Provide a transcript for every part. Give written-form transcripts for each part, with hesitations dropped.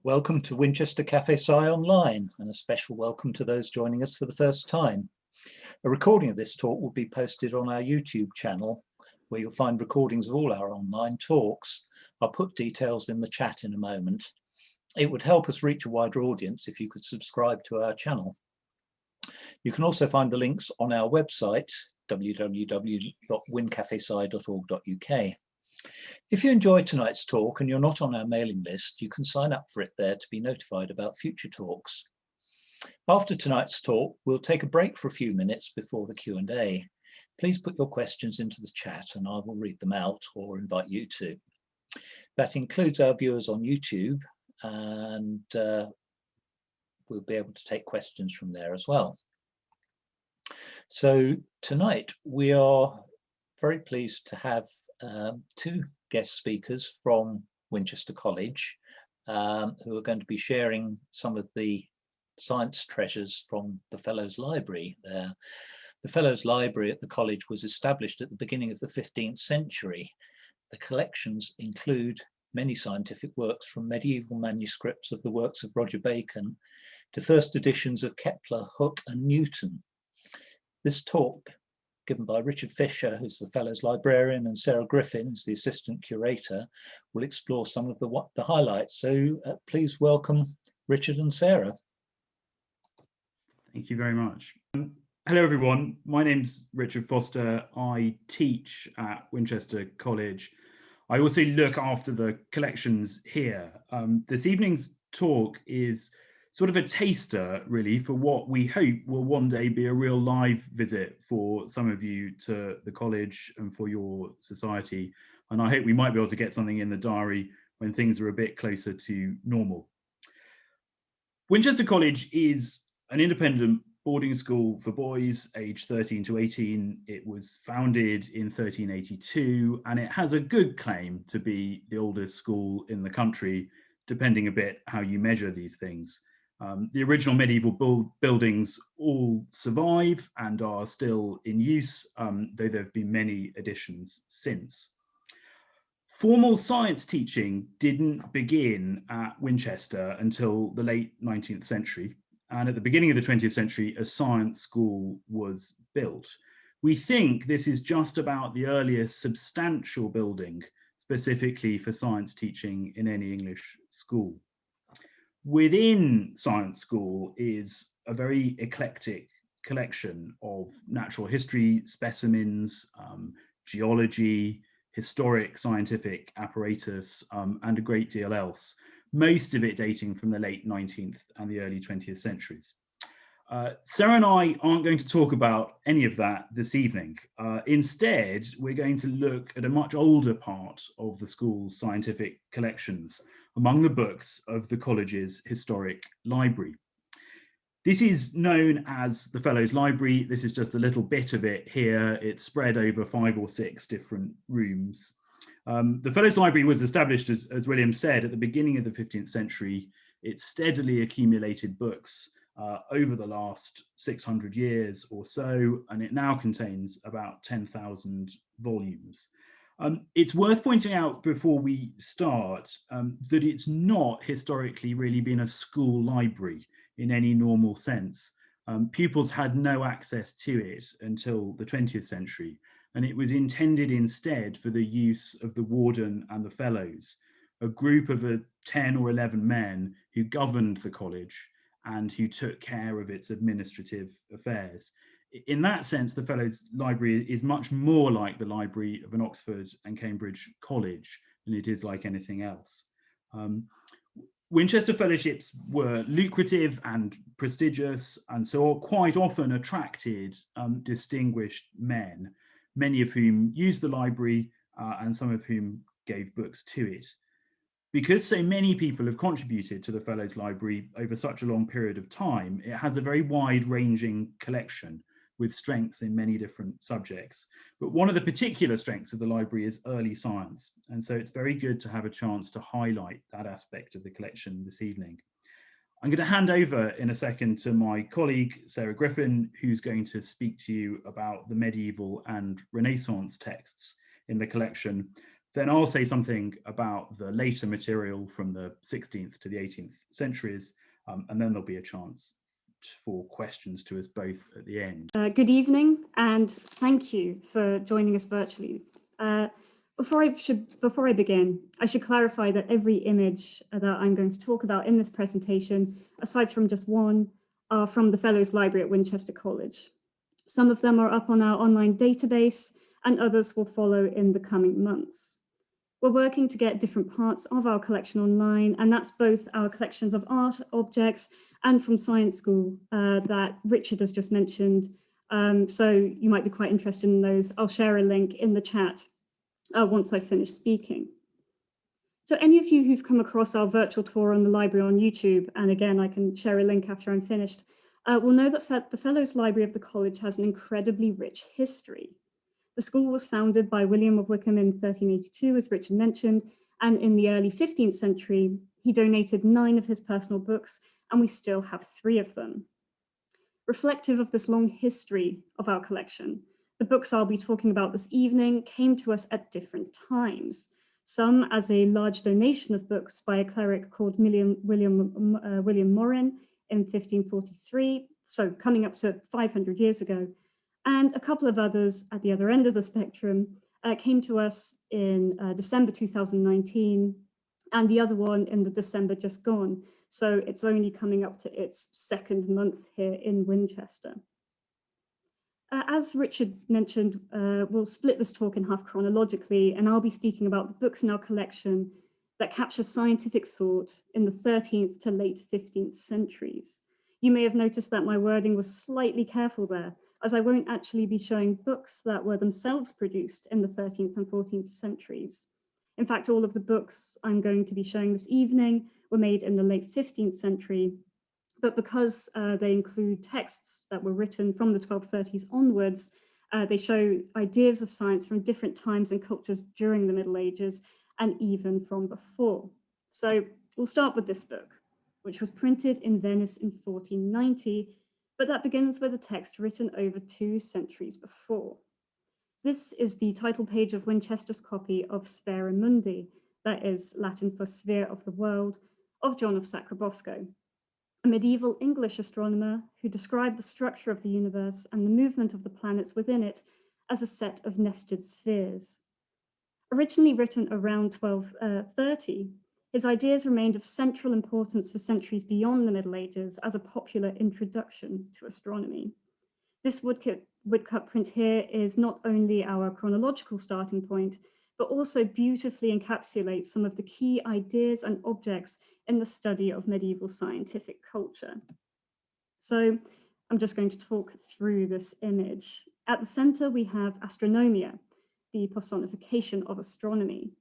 Welcome to Winchester Cafe Sci Online, and a special welcome to those joining us for the first time. A recording of this talk will be posted on our YouTube channel, where you'll find recordings of all our online talks. I'll put details in the chat in a moment. It would help us reach a wider audience if you could subscribe to our channel. You can also find the links on our website, www.wincafesci.org.uk. If you enjoyed tonight's talk and you're not on our mailing list, you can sign up for it there to be notified about future talks. After tonight's talk, we'll take a break for a few minutes before the Q&A. Please put your questions into the chat and I will read them out or invite you to. That includes our viewers on YouTube, and we'll be able to take questions from there as well. So tonight we are very pleased to have two guest speakers from Winchester College who are going to be sharing some of the science treasures from the Fellows Library there. The Fellows Library at the college was established at the beginning of the 15th century. The collections include many scientific works, from medieval manuscripts of the works of Roger Bacon to first editions of Kepler, Hooke and Newton. This talk, given by Richard Fisher, who's the Fellows Librarian, and Sarah Griffin, who's the Assistant Curator, will explore some of the highlights. So please welcome Richard and Sarah. Thank you very much. Hello everyone, my name's Richard Foster. I teach at Winchester College. I also look after the collections here. This evening's talk is sort of a taster, really, for what we hope will one day be a real live visit for some of you to the college and for your society. And I hope we might be able to get something in the diary when things are a bit closer to normal. Winchester College is an independent boarding school for boys aged 13 to 18. It was founded in 1382, and it has a good claim to be the oldest school in the country, depending a bit how you measure these things. The original medieval buildings all survive and are still in use, though there have been many additions since. Formal science teaching didn't begin at Winchester until the late 19th century, and at the beginning of the 20th century, a science school was built. We think this is just about the earliest substantial building specifically for science teaching in any English school. Within science school is a very eclectic collection of natural history specimens, geology, historic scientific apparatus, and a great deal else, most of it dating from the late 19th and the early 20th centuries. Sarah and I aren't going to talk about any of that this evening. Instead, we're going to look at a much older part of the school's scientific collections, among the books of the college's historic library. This is known as the Fellows Library. This is just a little bit of it here. It's spread over 5 or 6 different rooms. The Fellows Library was established, as William said, at the beginning of the 15th century. It steadily accumulated books over the last 600 years or so, and it now contains about 10,000 volumes. It's worth pointing out before we start that it's not historically really been a school library in any normal sense. Pupils had no access to it until the 20th century, and it was intended instead for the use of the warden and the fellows, a group of 10 or 11 men who governed the college and who took care of its administrative affairs. In that sense, the Fellows Library is much more like the library of an Oxford and Cambridge college than it is like anything else. Winchester fellowships were lucrative and prestigious, and so quite often attracted distinguished men, many of whom used the library and some of whom gave books to it. Because so many people have contributed to the Fellows Library over such a long period of time, it has a very wide-ranging collection with strengths in many different subjects. But one of the particular strengths of the library is early science, and so it's very good to have a chance to highlight that aspect of the collection this evening. I'm going to hand over in a second to my colleague, Sarah Griffin, who's going to speak to you about the medieval and Renaissance texts in the collection. Then I'll say something about the later material from the 16th to the 18th centuries, and then there'll be a chance for questions to us both at the end. Good evening, and thank you for joining us virtually. Before I begin, I should clarify that every image that I'm going to talk about in this presentation, aside from just one, are from the Fellows Library at Winchester College. Some of them are up on our online database, and others will follow in the coming months. We're working to get different parts of our collection online, and that's both our collections of art objects and from science school that Richard has just mentioned. So you might be quite interested in those. I'll share a link in the chat once I finish speaking. So any of you who've come across our virtual tour on the library on YouTube, and again, I can share a link after I'm finished, will know that the Fellows Library of the college has an incredibly rich history. The school was founded by William of Wykeham in 1382, as Richard mentioned, and in the early 15th century, he donated 9 of his personal books, and we still have 3 of them. Reflective of this long history of our collection, the books I'll be talking about this evening came to us at different times, some as a large donation of books by a cleric called William Morin in 1543, so coming up to 500 years ago, and a couple of others at the other end of the spectrum came to us in December 2019, and the other one in the December just gone. So it's only coming up to its 2nd month here in Winchester. As Richard mentioned, we'll split this talk in half chronologically, and I'll be speaking about the books in our collection that capture scientific thought in the 13th to late 15th centuries. You may have noticed that my wording was slightly careful there, as I won't actually be showing books that were themselves produced in the 13th and 14th centuries. In fact, all of the books I'm going to be showing this evening were made in the late 15th century, but because they include texts that were written from the 1230s onwards, they show ideas of science from different times and cultures during the Middle Ages and even from before. So we'll start with this book, which was printed in Venice in 1490, but that begins with a text written over 2 centuries before. This is the title page of Winchester's copy of Sphere Mundi, that is Latin for Sphere of the World, of John of Sacrobosco, a medieval English astronomer who described the structure of the universe and the movement of the planets within it as a set of nested spheres. Originally written around 1230, his ideas remained of central importance for centuries beyond the Middle Ages as a popular introduction to astronomy. This woodcut print here is not only our chronological starting point, but also beautifully encapsulates some of the key ideas and objects in the study of medieval scientific culture. So I'm just going to talk through this image. At the center, we have Astronomia, the personification of astronomy.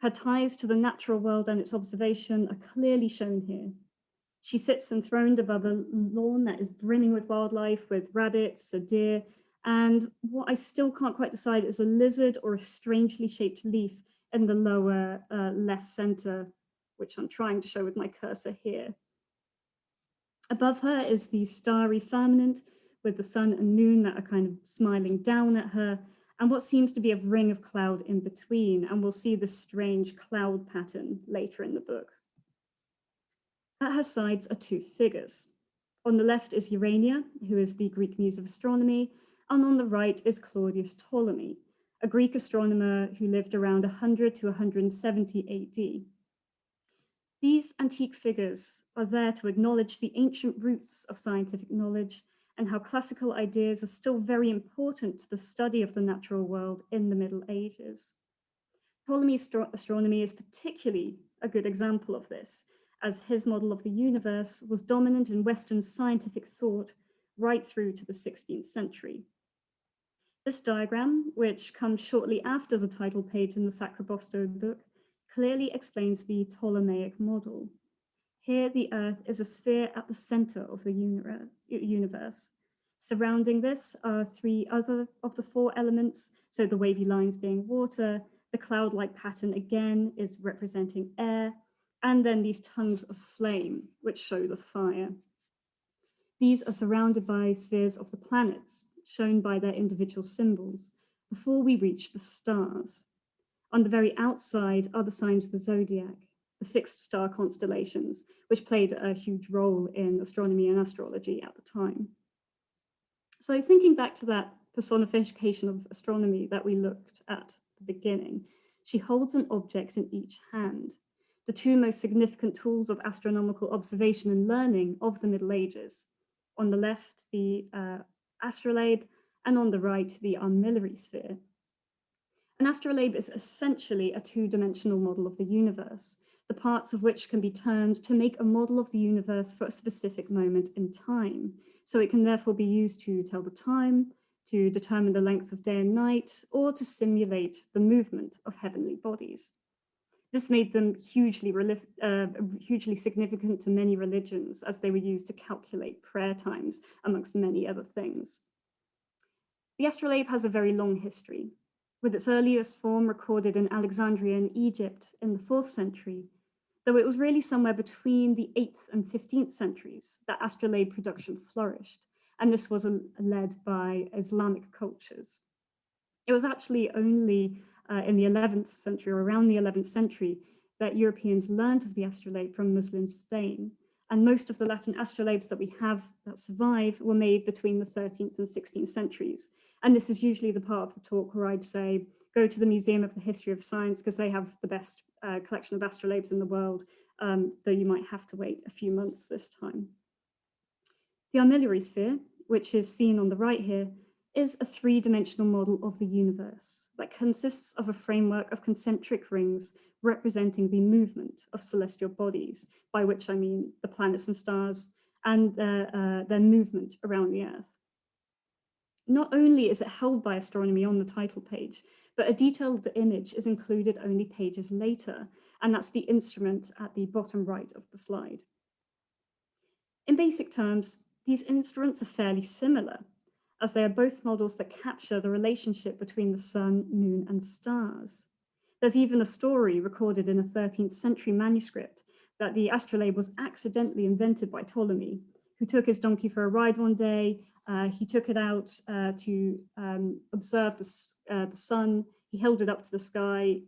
Her ties to the natural world and its observation are clearly shown here. She sits enthroned above a lawn that is brimming with wildlife, with rabbits, a deer, and what I still can't quite decide is a lizard or a strangely shaped leaf in the lower left center, which I'm trying to show with my cursor here. Above her is the starry firmament with the sun and moon that are kind of smiling down at her, and what seems to be a ring of cloud in between, and we'll see this strange cloud pattern later in the book. At her sides are 2 figures. On the left is Urania, who is the Greek muse of astronomy, and on the right is Claudius Ptolemy, a Greek astronomer who lived around 100 to 170 AD. These antique figures are there to acknowledge the ancient roots of scientific knowledge and how classical ideas are still very important to the study of the natural world in the Middle Ages. Ptolemy's astronomy is particularly a good example of this, as his model of the universe was dominant in Western scientific thought right through to the 16th century. This diagram, which comes shortly after the title page in the Sacrobosco book, clearly explains the Ptolemaic model. Here, the Earth is a sphere at the center of the universe. Surrounding this are 3 other of the 4 elements, so the wavy lines being water, the cloud-like pattern again is representing air, and then these tongues of flame, which show the fire. These are surrounded by spheres of the planets, shown by their individual symbols, before we reach the stars. On the very outside are the signs of the zodiac, the fixed star constellations, which played a huge role in astronomy and astrology at the time. So thinking back to that personification of astronomy that we looked at the beginning, she holds an object in each hand, the two most significant tools of astronomical observation and learning of the Middle Ages. On the left, the Astrolabe, and on the right, the Arnelia Sphere. An astrolabe is essentially a two-dimensional model of the universe, the parts of which can be turned to make a model of the universe for a specific moment in time. So it can therefore be used to tell the time, to determine the length of day and night, or to simulate the movement of heavenly bodies. This made them hugely significant to many religions, as they were used to calculate prayer times, amongst many other things. The astrolabe has a very long history, with its earliest form recorded in Alexandria in Egypt in the 4th century, though it was really somewhere between the 8th and 15th centuries that astrolabe production flourished, and this was led by Islamic cultures. It was actually only in the 11th century, or around the 11th century, that Europeans learned of the astrolabe from Muslim Spain, and most of the Latin astrolabes that we have that survive were made between the 13th and 16th centuries. And this is usually the part of the talk where I'd say, go to the Museum of the History of Science, because they have the best collection of astrolabes in the world, though you might have to wait a few months this time. The Arnelia Sphere, which is seen on the right here, is a three-dimensional model of the universe that consists of a framework of concentric rings representing the movement of celestial bodies, by which I mean the planets and stars, and their movement around the Earth. Not only is it held by astronomy on the title page, but a detailed image is included only pages later, and that's the instrument at the bottom right of the slide. In basic terms, these instruments are fairly similar, as they are both models that capture the relationship between the sun, moon, and stars. There's even a story recorded in a 13th century manuscript that the astrolabe was accidentally invented by Ptolemy, who took his donkey for a ride one day. He took it out to observe the sun. He held it up to the sky.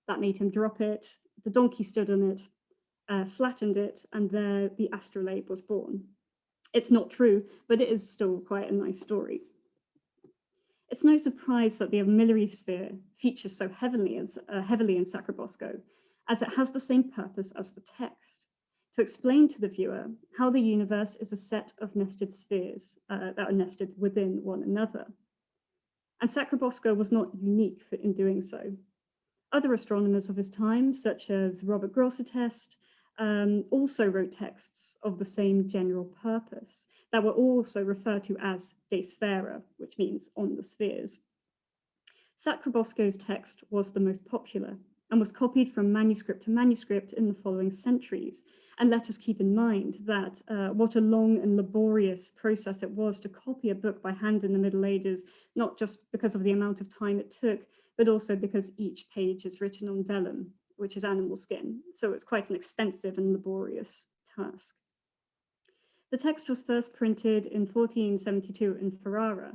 That made him drop it. The donkey stood on it, flattened it, and there the astrolabe was born. It's not true, but it is still quite a nice story. It's no surprise that the Arnelia Sphere features so heavily in Sacrobosco, as it has the same purpose as the text, to explain to the viewer how the universe is a set of nested spheres that are nested within one another. And Sacrobosco was not unique in doing so. Other astronomers of his time, such as Robert Grosseteste, also wrote texts of the same general purpose that were also referred to as de sphera, which means on the spheres. Sacrobosco's text was the most popular and was copied from manuscript to manuscript in the following centuries. And let us keep in mind that what a long and laborious process it was to copy a book by hand in the Middle Ages, not just because of the amount of time it took, but also because each page is written on vellum, which is animal skin. So it's quite an expensive and laborious task. The text was first printed in 1472 in Ferrara.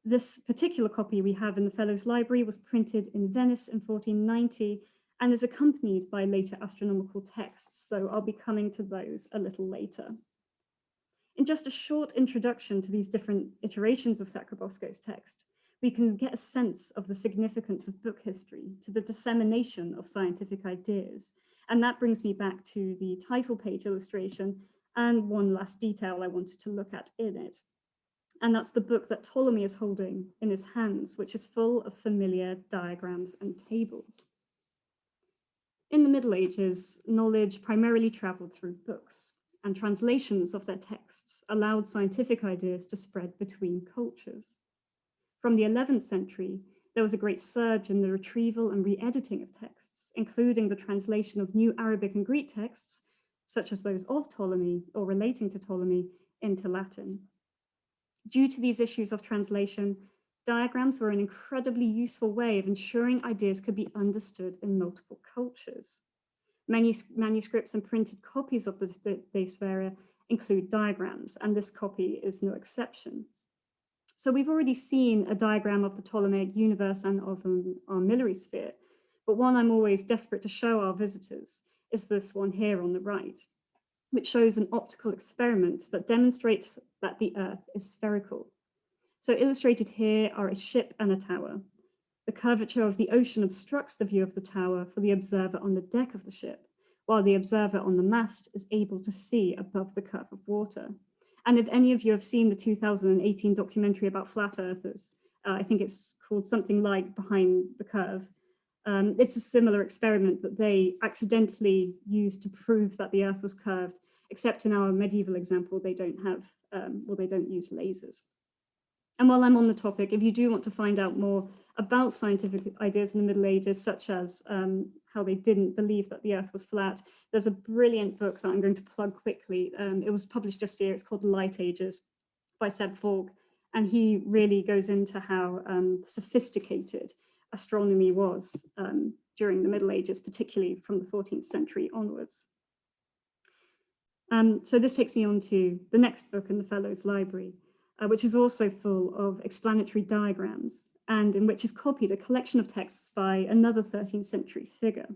This particular copy we have in the Fellows Library was printed in Venice in 1490 and is accompanied by later astronomical texts, though I'll be coming to those a little later. In just a short introduction to these different iterations of Sacrobosco's text, we can get a sense of the significance of book history to the dissemination of scientific ideas. And that brings me back to the title page illustration and one last detail I wanted to look at in it. And that's the book that Ptolemy is holding in his hands, which is full of familiar diagrams and tables. In the Middle Ages, knowledge primarily traveled through books, and translations of their texts allowed scientific ideas to spread between cultures. From the 11th century, there was a great surge in the retrieval and re-editing of texts, including the translation of new Arabic and Greek texts, such as those of Ptolemy or relating to Ptolemy, into Latin. Due to these issues of translation, diagrams were an incredibly useful way of ensuring ideas could be understood in multiple cultures. Manuscripts and printed copies of the De Sphera include diagrams, and this copy is no exception. So we've already seen a diagram of the Ptolemaic universe and of an Arnelia Sphere, but one I'm always desperate to show our visitors is this one here on the right, which shows an optical experiment that demonstrates that the Earth is spherical. So illustrated here are a ship and a tower. The curvature of the ocean obstructs the view of the tower for the observer on the deck of the ship, while the observer on the mast is able to see above the curve of water. And if any of you have seen the 2018 documentary about flat earthers, I think it's called something like Behind the Curve. It's a similar experiment that they accidentally used to prove that the Earth was curved, except in our medieval example, they don't have, they don't use lasers. And while I'm on the topic, if you do want to find out more about scientific ideas in the Middle Ages, such as how they didn't believe that the Earth was flat, there's a brilliant book that I'm going to plug quickly. It was published just here. It's called The Light Ages by Seb Falk. And he really goes into how sophisticated astronomy was during the Middle Ages, particularly from the 14th century onwards. So this takes me on to the next book in the Fellows Library, which is also full of explanatory diagrams and in which is copied a collection of texts by another 13th century figure.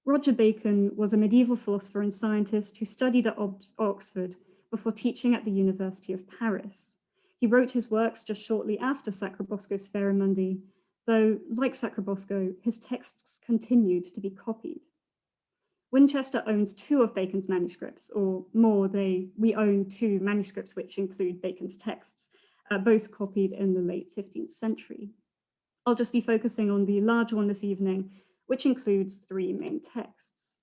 Roger Bacon was a medieval philosopher and scientist who studied at Oxford before teaching at the University of Paris. He wrote his works just shortly after Sacrobosco's Sphere Mundi, though, like Sacrobosco, his texts continued to be copied. Winchester owns 2 of Bacon's manuscripts, or more, we own 2 manuscripts which include Bacon's texts, both copied in the late 15th century. I'll just be focusing on the large one this evening, which includes 3 main texts.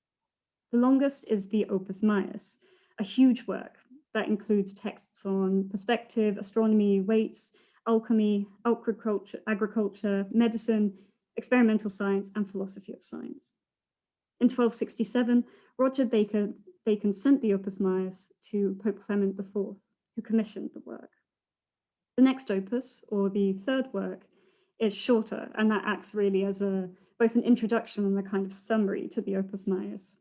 The longest is the Opus Maius, a huge work that includes texts on perspective, astronomy, weights, alchemy, agriculture, medicine, experimental science, and philosophy of science. In 1267, Roger Bacon sent the Opus Maius to Pope Clement IV, who commissioned the work. The next opus, or the third work, is shorter, and that acts really as both an introduction and a kind of summary to the Opus Maius.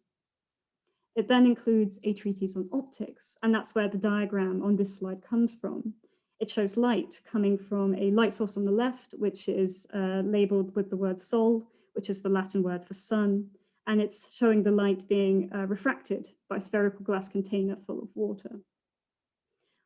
It then includes a treatise on optics, and that's where the diagram on this slide comes from. It shows light coming from a light source on the left, which is labeled with the word sol, which is the Latin word for sun, and it's showing the light being refracted by a spherical glass container full of water.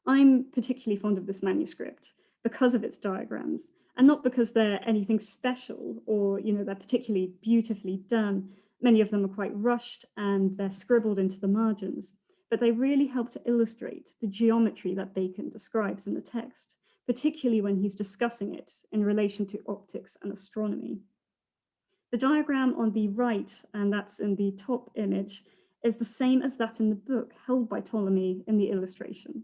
I'm particularly fond of this manuscript because of its diagrams, and not because they're anything special or they're particularly beautifully done. Many of them are quite rushed and they're scribbled into the margins, but they really help to illustrate the geometry that Bacon describes in the text, particularly when he's discussing it in relation to optics and astronomy. The diagram on the right, and that's in the top image, is the same as that in the book held by Ptolemy in the illustration.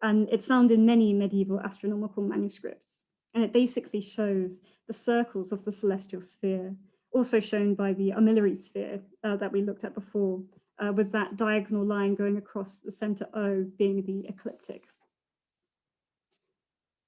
And it's found in many medieval astronomical manuscripts. And it basically shows the circles of the celestial sphere, also shown by the armillary sphere that we looked at before, with that diagonal line going across the center O being the ecliptic.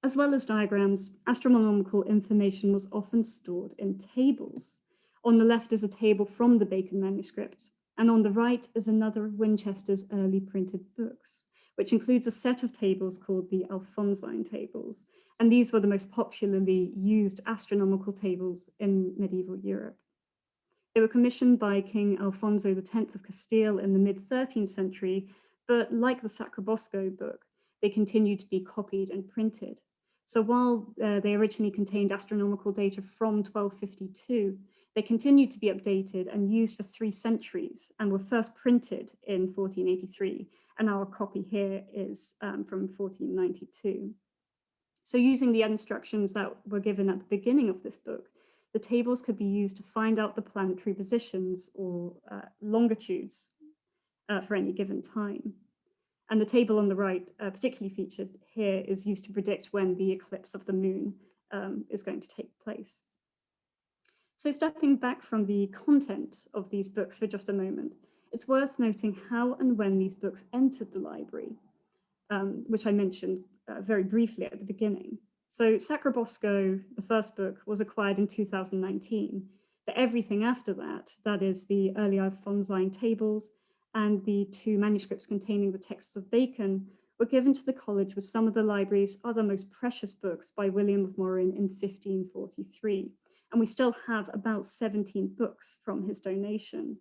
As well as diagrams, astronomical information was often stored in tables. On the left is a table from the Bacon manuscript, and on the right is another of Winchester's early printed books, which includes a set of tables called the Alphonsine Tables, and these were the most popularly used astronomical tables in medieval Europe. They were commissioned by King Alfonso X of Castile in the mid-13th century, but like the Sacrobosco book, they continued to be copied and printed. So while they originally contained astronomical data from 1252, they continued to be updated and used for 3 centuries and were first printed in 1483. And our copy here is from 1492. So using the instructions that were given at the beginning of this book, the tables could be used to find out the planetary positions or longitudes for any given time. And the table on the right, particularly featured here, is used to predict when the eclipse of the moon is going to take place. So stepping back from the content of these books for just a moment, it's worth noting how and when these books entered the library, which I mentioned very briefly at the beginning. So Sacrobosco, the first book, was acquired in 2019, but everything after that, that is the early Alphonsine Tables and the 2 manuscripts containing the texts of Bacon, were given to the college with some of the library's other most precious books by William of Morin in 1543. and we still have about 17 books from his donation.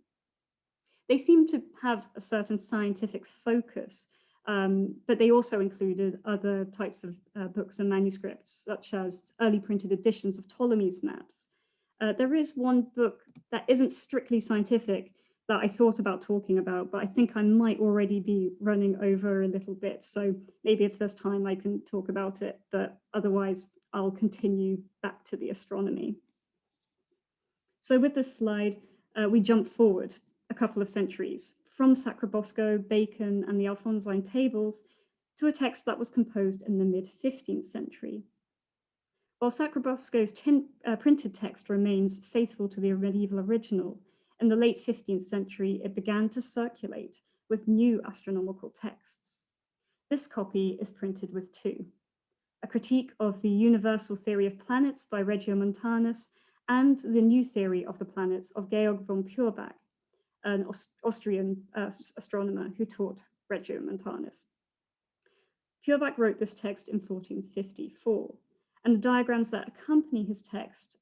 They seem to have a certain scientific focus, but they also included other types of books and manuscripts, such as early printed editions of Ptolemy's maps. There is one book that isn't strictly scientific that I thought about talking about, but I think I might already be running over a little bit. So maybe if there's time, I can talk about it, but otherwise I'll continue back to the astronomy. So with this slide, we jump forward a couple of centuries from Sacrobosco, Bacon, and the Alphonsine Tables to a text that was composed in the mid-15th century. While Sacrobosco's printed text remains faithful to the medieval original, in the late 15th century, it began to circulate with new astronomical texts. This copy is printed with two: a critique of the universal theory of planets by Regiomontanus and the new theory of the planets of Georg von Purbach, an Austrian astronomer who taught Regiomontanus. Purbach wrote this text in 1454, and the diagrams that accompany his text,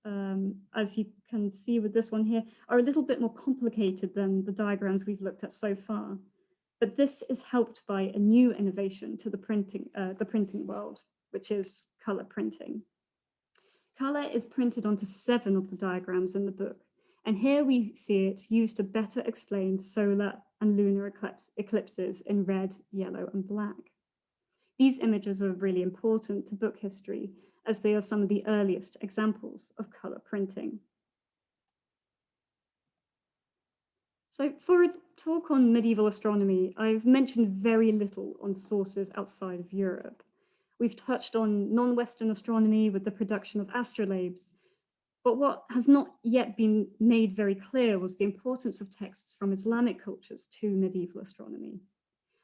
as you can see with this one here, are a little bit more complicated than the diagrams we've looked at so far. But this is helped by a new innovation to the printing world, which is color printing. Color is printed onto 7 of the diagrams in the book, and here we see it used to better explain solar and lunar eclipses in red, yellow, and black. These images are really important to book history, as they are some of the earliest examples of color printing. So for a talk on medieval astronomy, I've mentioned very little on sources outside of Europe. We've touched on non-Western astronomy with the production of astrolabes, but what has not yet been made very clear was the importance of texts from Islamic cultures to medieval astronomy.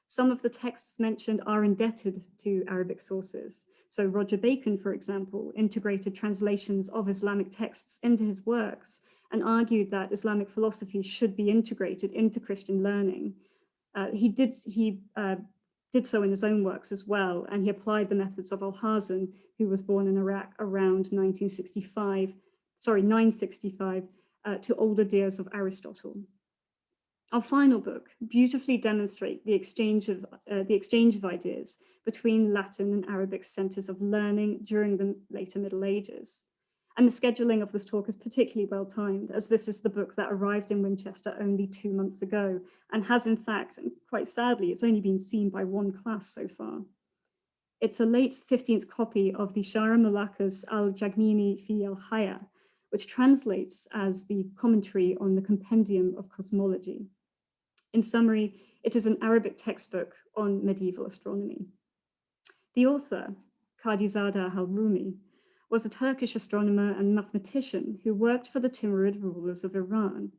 Some of the texts mentioned are indebted to Arabic sources. So Roger Bacon, for example, integrated translations of Islamic texts into his works and argued that Islamic philosophy should be integrated into Christian learning. He did so in his own works as well, and he applied the methods of Alhazen, who was born in Iraq around 965, to older ideas of Aristotle. Our final book beautifully demonstrates the exchange of ideas between Latin and Arabic centers of learning during the later Middle Ages. And the scheduling of this talk is particularly well timed, as this is the book that arrived in Winchester only 2 months ago, and has in fact, and quite sadly, it's only been seen by one class so far. It's a late 15th copy of the Shara Mulakas al-Jagmini fi al-Haya, which translates as the commentary on the Compendium of Cosmology. In summary, it is an Arabic textbook on medieval astronomy. The author, Kadizada al-Rumi, was a Turkish astronomer and mathematician who worked for the Timurid rulers of Iran.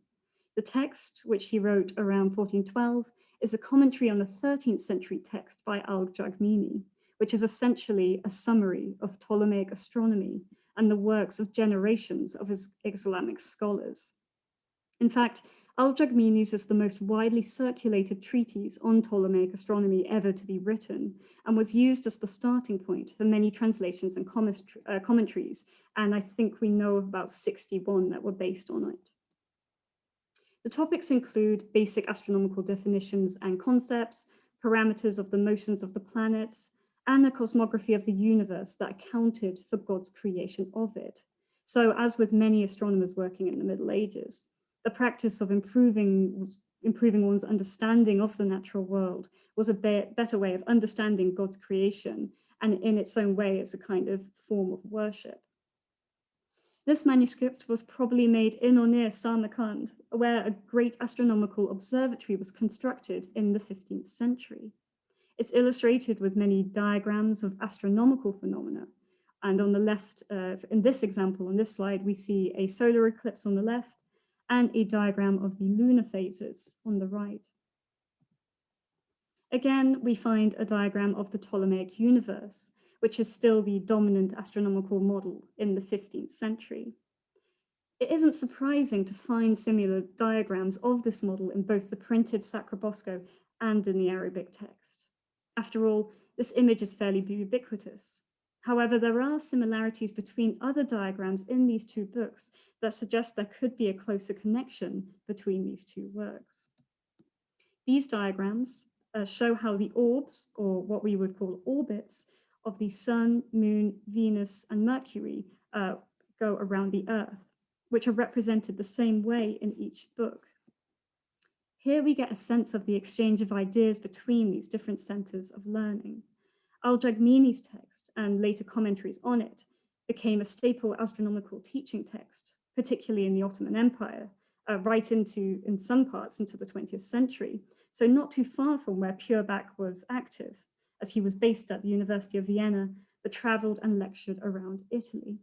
The text, which he wrote around 1412, is a commentary on the 13th century text by al-Jagmini, which is essentially a summary of Ptolemaic astronomy and the works of generations of Islamic scholars. In fact, al-Jagmini's is the most widely circulated treatise on Ptolemaic astronomy ever to be written, and was used as the starting point for many translations and commentaries, and I think we know of about 61 that were based on it. The topics include basic astronomical definitions and concepts, parameters of the motions of the planets, and a cosmography of the universe that accounted for God's creation of it. So, as with many astronomers working in the Middle Ages, the practice of improving one's understanding of the natural world was a better way of understanding God's creation, and in its own way, it's a kind of form of worship. This manuscript was probably made in or near Samarkand, where a great astronomical observatory was constructed in the 15th century. It's illustrated with many diagrams of astronomical phenomena. And on the left, in this example, on this slide, we see a solar eclipse on the left and a diagram of the lunar phases on the right. Again, we find a diagram of the Ptolemaic universe, which is still the dominant astronomical model in the 15th century. It isn't surprising to find similar diagrams of this model in both the printed Sacrobosco and in the Arabic text. After all, this image is fairly ubiquitous. However, there are similarities between other diagrams in these two books that suggest there could be a closer connection between these two works. These diagrams show how the orbs, or what we would call orbits, of the Sun, Moon, Venus, and Mercury go around the Earth, which are represented the same way in each book. Here we get a sense of the exchange of ideas between these different centers of learning. Al-Jagmini's text and later commentaries on it became a staple astronomical teaching text, particularly in the Ottoman Empire, right into, in some parts, into the 20th century. So not too far from where Pierre was active, as he was based at the University of Vienna, but traveled and lectured around Italy.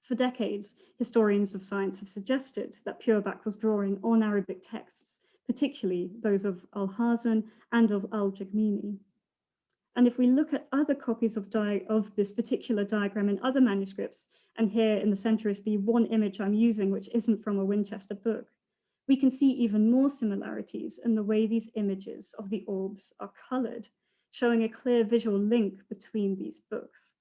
For decades, historians of science have suggested that Pierre was drawing on Arabic texts, particularly those of Alhazen and of Al-Jagmini. And if we look at other copies of this particular diagram in other manuscripts, and here in the center is the one image I'm using, which isn't from a Winchester book, we can see even more similarities in the way these images of the orbs are colored, showing a clear visual link between these books.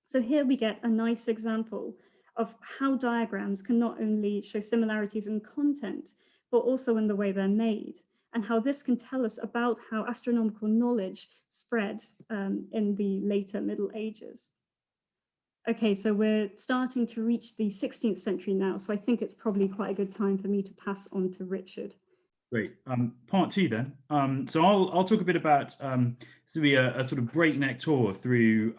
So here we get a nice example of how diagrams can not only show similarities in content, but also in the way they're made, and how this can tell us about how astronomical knowledge spread in the later Middle Ages. Okay, so we're starting to reach the 16th century now, so I think it's probably quite a good time for me to pass on to Richard. Great. Part two then. So I'll talk a bit about, this will be a sort of breakneck tour through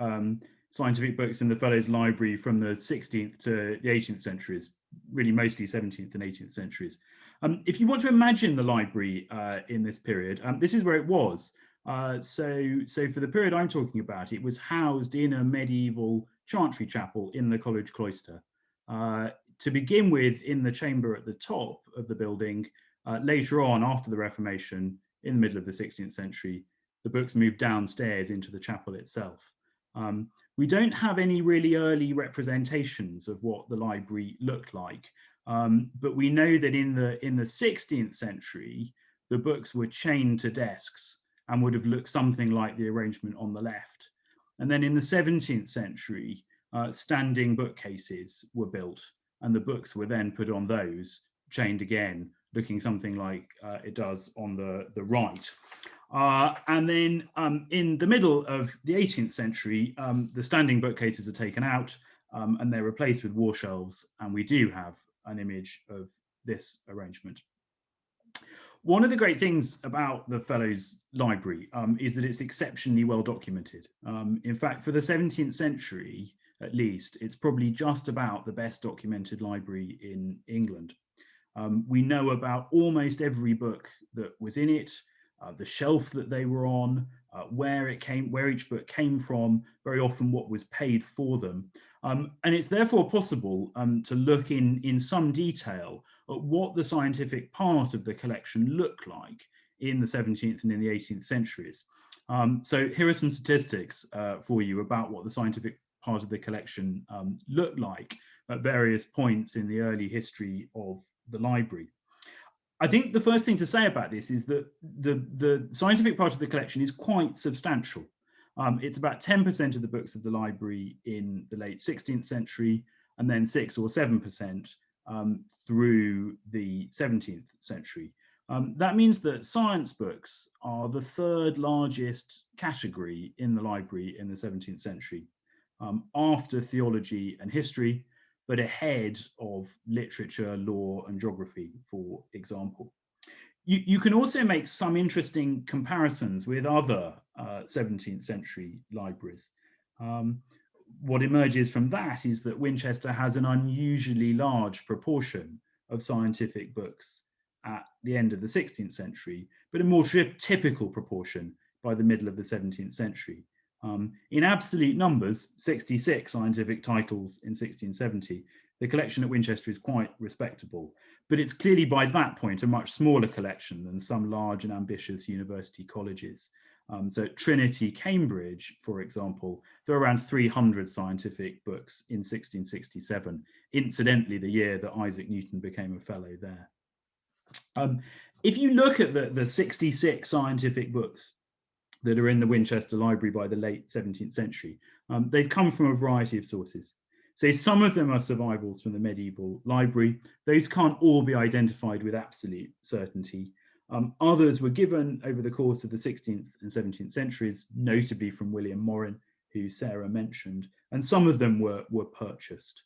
scientific books in the Fellows Library from the 16th to the 18th centuries, really mostly 17th and 18th centuries. If you want to imagine the library in this period, this is where it was. So for the period I'm talking about, it was housed in a medieval chantry chapel in the college cloister. To begin with, in the chamber at the top of the building, later on, after the Reformation, in the middle of the 16th century, the books moved downstairs into the chapel itself. We don't have any really early representations of what the library looked like, but we know that in the 16th century, the books were chained to desks and would have looked something like the arrangement on the left. And then in the 17th century, standing bookcases were built, and the books were then put on those, chained again, looking something like it does on the right. And then in the middle of the 18th century, the standing bookcases are taken out and they're replaced with war shelves, and we do have an image of this arrangement. One of the great things about the Fellows Library is that it's exceptionally well documented. In fact, for the 17th century, at least, it's probably just about the best documented library in England. We know about almost every book that was in it, the shelf that they were on, where each book came from, very often what was paid for them. And it's therefore possible to look in some detail at what the scientific part of the collection looked like in the 17th and in the 18th centuries. So here are some statistics for you about what the scientific part of the collection looked like at various points in the early history of the library. I think the first thing to say about this is that the scientific part of the collection is quite substantial. It's about 10% of the books of the library in the late 16th century, and then 6 or 7% through the 17th century. That means that science books are the third largest category in the library in the 17th century, after theology and history, but ahead of literature, law, and geography, for example. You can also make some interesting comparisons with other 17th century libraries. What emerges from that is that Winchester has an unusually large proportion of scientific books at the end of the 16th century, but a more typical proportion by the middle of the 17th century. In absolute numbers, 66 scientific titles in 1670, the collection at Winchester is quite respectable, but it's clearly by that point a much smaller collection than some large and ambitious university colleges. So at Trinity, Cambridge, for example, there are around 300 scientific books in 1667, incidentally the year that Isaac Newton became a fellow there. If you look at the 66 scientific books that are in the Winchester Library by the late 17th century, They've come from a variety of sources. So some of them are survivals from the medieval library. Those can't all be identified with absolute certainty. Others were given over the course of the 16th and 17th centuries, notably from William Morin, who Sarah mentioned, and some of them were purchased.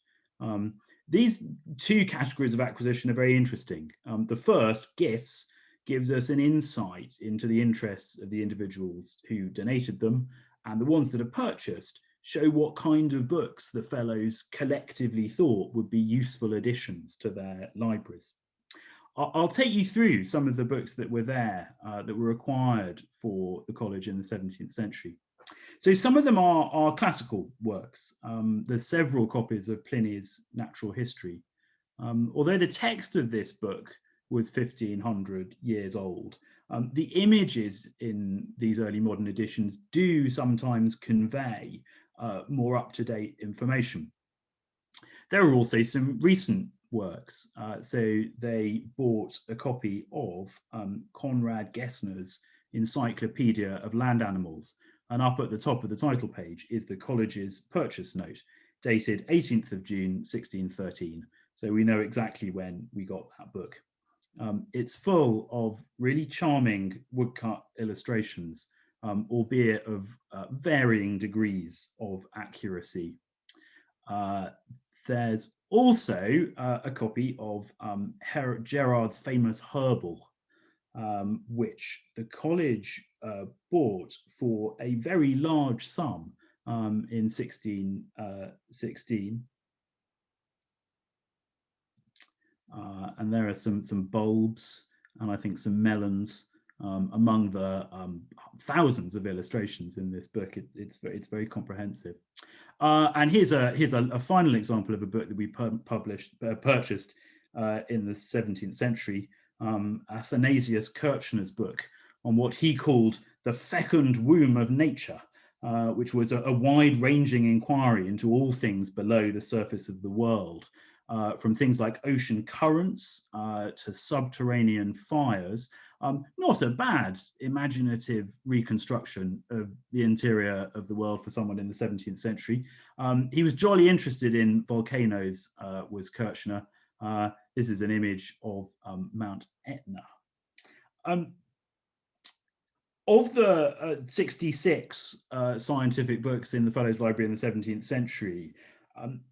These two categories of acquisition are very interesting. The first, gifts, gives us an insight into the interests of the individuals who donated them, and the ones that are purchased show what kind of books the fellows collectively thought would be useful additions to their libraries. I'll take you through some of the books that were there, that were required for the college in the 17th century. So some of them are classical works. There's several copies of Pliny's Natural History. Although the text of this book was 1500 years old, the images in these early modern editions do sometimes convey more up-to-date information. There are also some recent works. So they bought a copy of Conrad Gessner's Encyclopedia of Land Animals, and up at the top of the title page is the college's purchase note, dated 18th of June 1613. So we know exactly when we got that book. It's full of really charming woodcut illustrations, albeit of varying degrees of accuracy. There's also a copy of Gerard's famous Herbal, which the college bought for a very large sum in 1616. And there are some bulbs and I think some melons among the thousands of illustrations in this book. It's very comprehensive. And here's a final example of a book that we purchased in the 17th century, Athanasius Kirchner's book on what he called the fecund womb of nature, which was a wide-ranging inquiry into all things below the surface of the world, from things like ocean currents to subterranean fires. Not a bad imaginative reconstruction of the interior of the world for someone in the 17th century. He was jolly interested in volcanoes, was Kirchner. This is an image of Mount Etna. Of the 66 scientific books in the Fellows Library in the 17th century,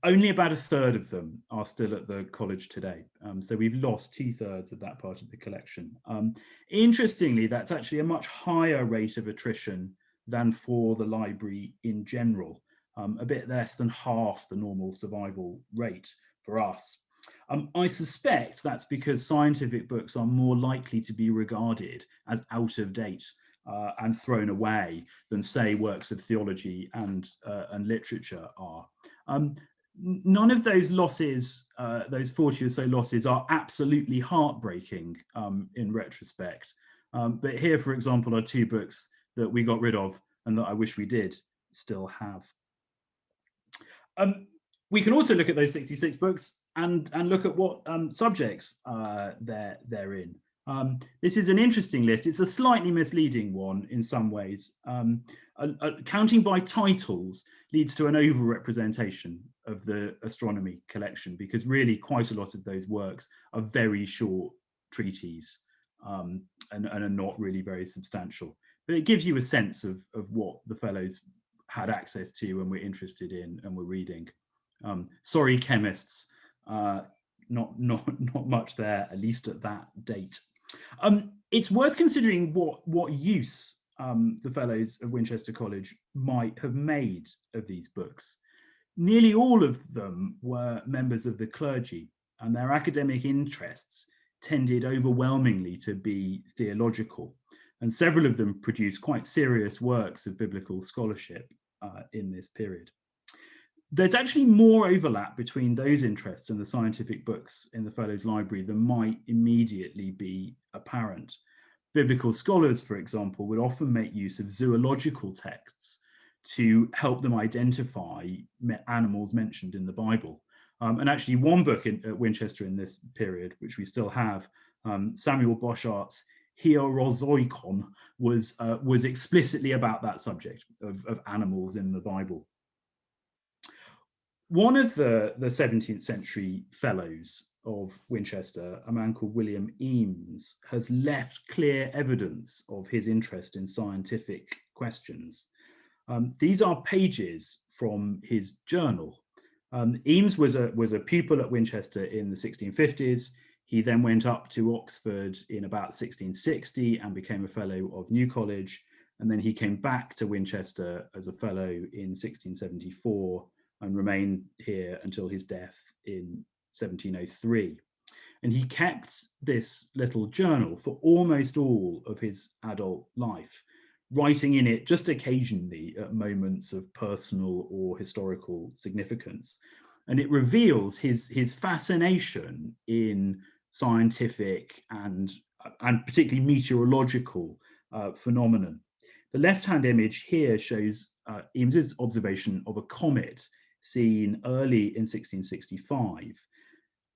only about a third of them are still at the college today. So we've lost 2/3 of that part of the collection. Interestingly, that's actually a much higher rate of attrition than for the library in general, a bit less than half the normal survival rate for us. I suspect that's because scientific books are more likely to be regarded as out of date and thrown away than, say, works of theology and literature are. None of those losses, those 40 or so losses, are absolutely heartbreaking in retrospect. But here, for example, are two books that we got rid of and that I wish we did still have. We can also look at those 66 books and look at what subjects they're in. This is an interesting list. It's a slightly misleading one in some ways. Counting by titles leads to an overrepresentation of the astronomy collection, because really quite a lot of those works are very short treatises and are not really very substantial. But it gives you a sense of what the fellows had access to and were interested in and were reading. Sorry, chemists, not much there, at least at that date. It's worth considering what use the fellows of Winchester College might have made of these books. Nearly all of them were members of the clergy, and their academic interests tended overwhelmingly to be theological, and several of them produced quite serious works of biblical scholarship in this period. There's actually more overlap between those interests and the scientific books in the Fellows Library than might immediately be apparent. Biblical scholars, for example, would often make use of zoological texts to help them identify animals mentioned in the Bible. And actually one book at Winchester in this period, which we still have, Samuel Boschart's Hierozoikon, was explicitly about that subject of animals in the Bible. One of the 17th century fellows of Winchester, a man called William Eames, has left clear evidence of his interest in scientific questions. These are pages from his journal. Eames was a pupil at Winchester in the 1650s. He then went up to Oxford in about 1660 and became a fellow of New College. And then he came back to Winchester as a fellow in 1674 and remained here until his death in 1703. And he kept this little journal for almost all of his adult life, writing in it just occasionally at moments of personal or historical significance. And it reveals his fascination in scientific and particularly meteorological phenomenon. The left-hand image here shows Eames's observation of a comet seen early in 1665.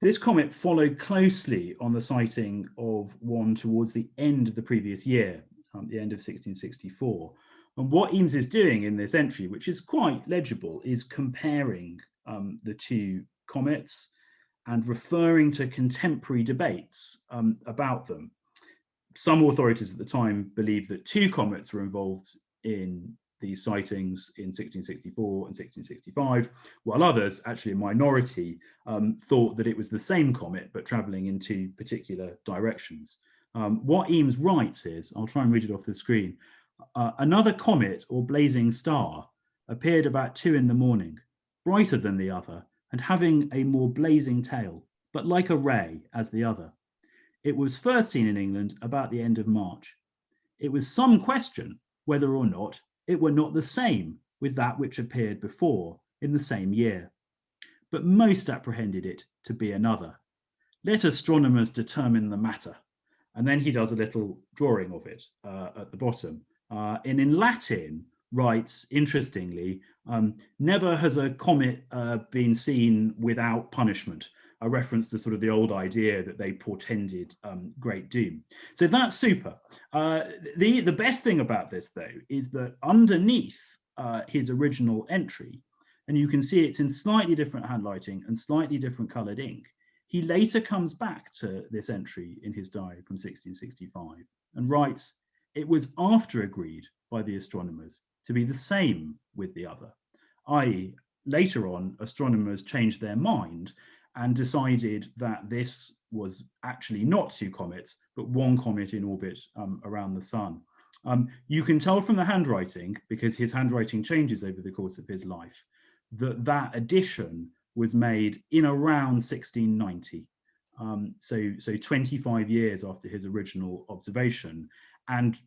This comet followed closely on the sighting of one towards the end of the previous year, the end of 1664. And what Eames is doing in this entry, which is quite legible, is comparing the two comets and referring to contemporary debates about them. Some authorities at the time believed that two comets were involved in these sightings in 1664 and 1665, while others, actually a minority, thought that it was the same comet but traveling in two particular directions. What Eames writes is, I'll try and read it off the screen, another comet or blazing star appeared about 2 in the morning, brighter than the other and having a more blazing tail, but like a ray as the other. It was first seen in England about the end of March. It was some question whether or not it were not the same with that which appeared before in the same year, but most apprehended it to be another. Let astronomers determine the matter. And then he does a little drawing of it at the bottom. And in Latin, writes, interestingly, never has a comet been seen without punishment, a reference to sort of the old idea that they portended great doom. So that's super. The best thing about this, though, is that underneath his original entry, and you can see it's in slightly different handwriting and slightly different coloured ink, he later comes back to this entry in his diary from 1665 and writes, it was after agreed by the astronomers to be the same with the other, i.e. later on astronomers changed their mind and decided that this was actually not two comets, but one comet in orbit around the sun. You can tell from the handwriting, because his handwriting changes over the course of his life, that addition was made in around 1690. So 25 years after his original observation, and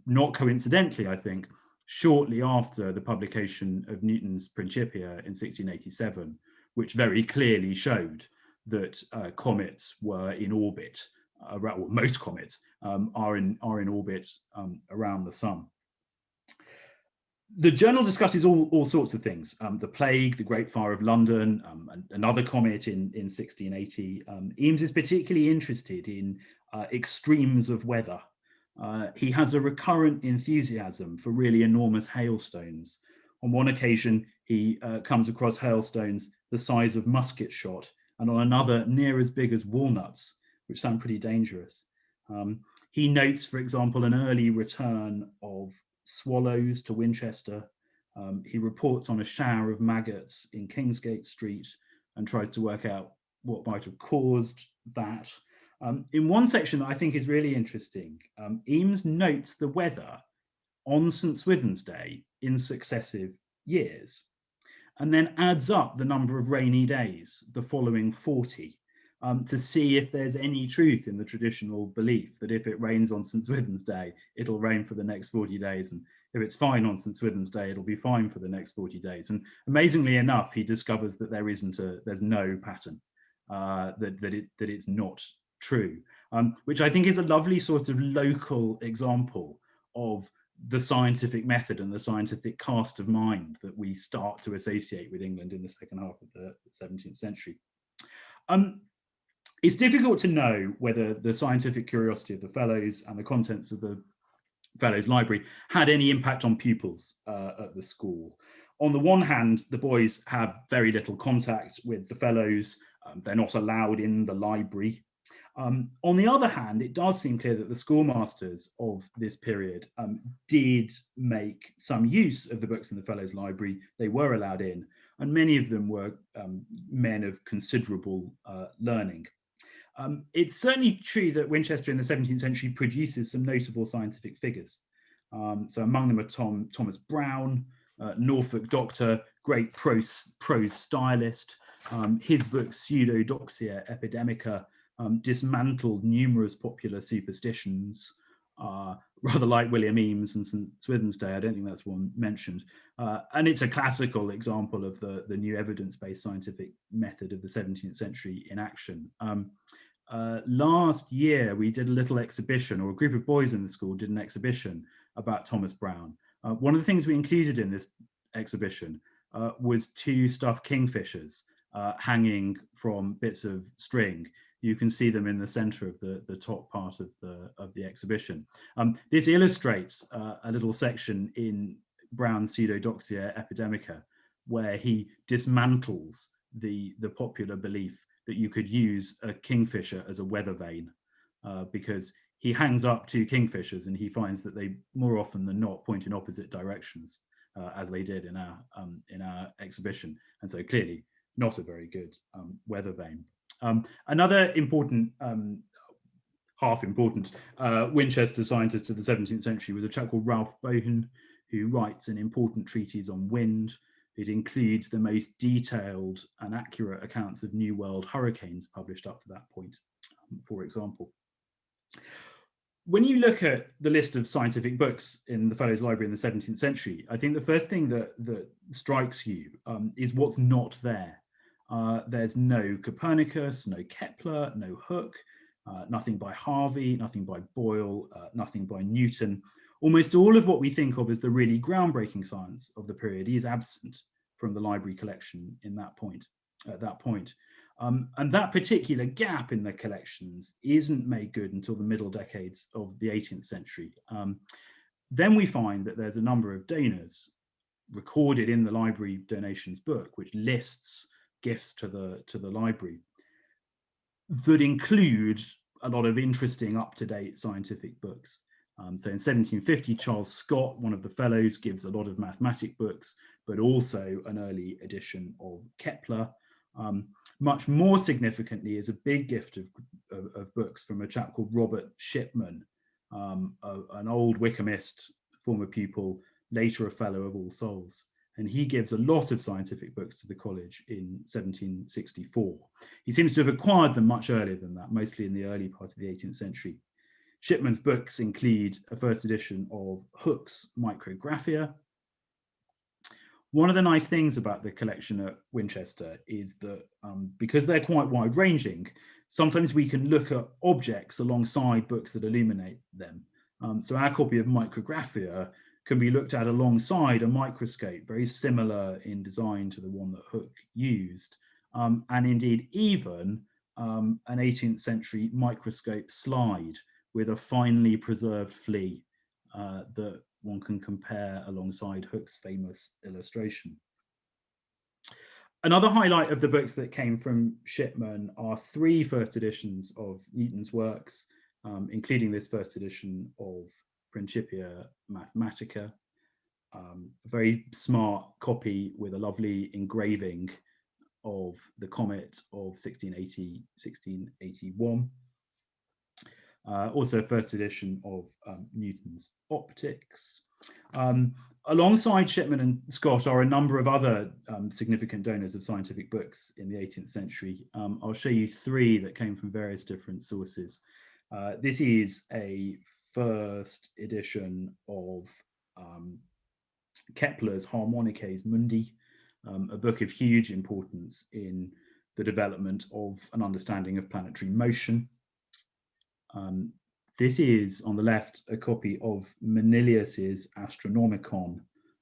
not coincidentally, I think, shortly after the publication of Newton's Principia in 1687, which very clearly showed that comets were in orbit, well, most comets are in orbit around the sun. The journal discusses all sorts of things, the plague, the Great Fire of London, another comet in 1680. Eames is particularly interested in extremes of weather. He has a recurrent enthusiasm for really enormous hailstones. On one occasion, he comes across hailstones the size of musket shot, and on another, near as big as walnuts, which sound pretty dangerous. He notes, for example, an early return of swallows to Winchester. He reports on a shower of maggots in Kingsgate Street and tries to work out what might have caused that. In one section that I think is really interesting, Eames notes the weather on St. Swithin's Day in successive years, and then adds up the number of rainy days, the following 40, to see if there's any truth in the traditional belief that if it rains on St. Swithin's Day, it'll rain for the next 40 days. And if it's fine on St. Swithin's Day, it'll be fine for the next 40 days. And amazingly enough, he discovers that there's no pattern, that it's not true, which I think is a lovely sort of local example of the scientific method and the scientific cast of mind that we start to associate with England in the second half of the 17th century. It's difficult to know whether the scientific curiosity of the fellows and the contents of the fellows' library had any impact on pupils at the school. On the one hand, the boys have very little contact with the fellows. They're not allowed in the library. On the other hand, it does seem clear that the schoolmasters of this period did make some use of the books in the fellows' library. They were allowed in, and many of them were men of considerable learning. It's certainly true that Winchester in the 17th century produces some notable scientific figures. So among them are Thomas Brown, Norfolk doctor, great prose stylist. His book Pseudodoxia Epidemica dismantled numerous popular superstitions, rather like William Eames and St. Swithin's Day. I don't think that's one mentioned. And it's a classical example of the new evidence-based scientific method of the 17th century in action. Last year, we did a little exhibition, or a group of boys in the school did an exhibition about Thomas Brown. One of the things we included in this exhibition was 2 stuffed kingfishers hanging from bits of string. You can see them in the center of the top part of the exhibition. This illustrates a little section in Brown's Pseudodoxia Epidemica, where he dismantles the popular belief that you could use a kingfisher as a weather vane, because he hangs up 2 kingfishers and he finds that they more often than not point in opposite directions, as they did in our exhibition, and so clearly not a very good weather vane. Another important, half important Winchester scientist of the 17th century was a chap called Ralph Bogan, who writes an important treatise on wind. It includes the most detailed and accurate accounts of New World hurricanes published up to that point, for example. When you look at the list of scientific books in the Fellows Library in the 17th century, I think the first thing that strikes you is what's not there. There's no Copernicus, no Kepler, no Hooke, nothing by Harvey, nothing by Boyle, nothing by Newton. Almost all of what we think of as the really groundbreaking science of the period is absent from the library collection at that point. And that particular gap in the collections isn't made good until the middle decades of the 18th century. Then we find that there's a number of donors recorded in the library donations book, which lists gifts to the library, that include a lot of interesting up-to-date scientific books. So in 1750, Charles Scott, one of the fellows, gives a lot of mathematic books, but also an early edition of Kepler. Much more significantly is a big gift of books from a chap called Robert Shipman, an old Wykehamist, former pupil, later a fellow of All Souls. And he gives a lot of scientific books to the college in 1764. He seems to have acquired them much earlier than that, mostly in the early part of the 18th century. Shipman's books include a first edition of Hooke's Micrographia. One of the nice things about the collection at Winchester is that because they're quite wide-ranging, sometimes we can look at objects alongside books that illuminate them. So our copy of Micrographia can be looked at alongside a microscope, very similar in design to the one that Hooke used, and indeed even an 18th century microscope slide with a finely preserved flea that one can compare alongside Hooke's famous illustration. Another highlight of the books that came from Shipman are 3 first editions of Newton's works, including this first edition of Principia Mathematica, a very smart copy with a lovely engraving of the comet of 1680-1681. Also a first edition of Newton's Optics. Alongside Shipman and Scott are a number of other significant donors of scientific books in the 18th century. I'll show you 3 that came from various different sources. This is a first edition of Kepler's Harmonices Mundi, a book of huge importance in the development of an understanding of planetary motion. This is, on the left, a copy of Manilius's Astronomicon,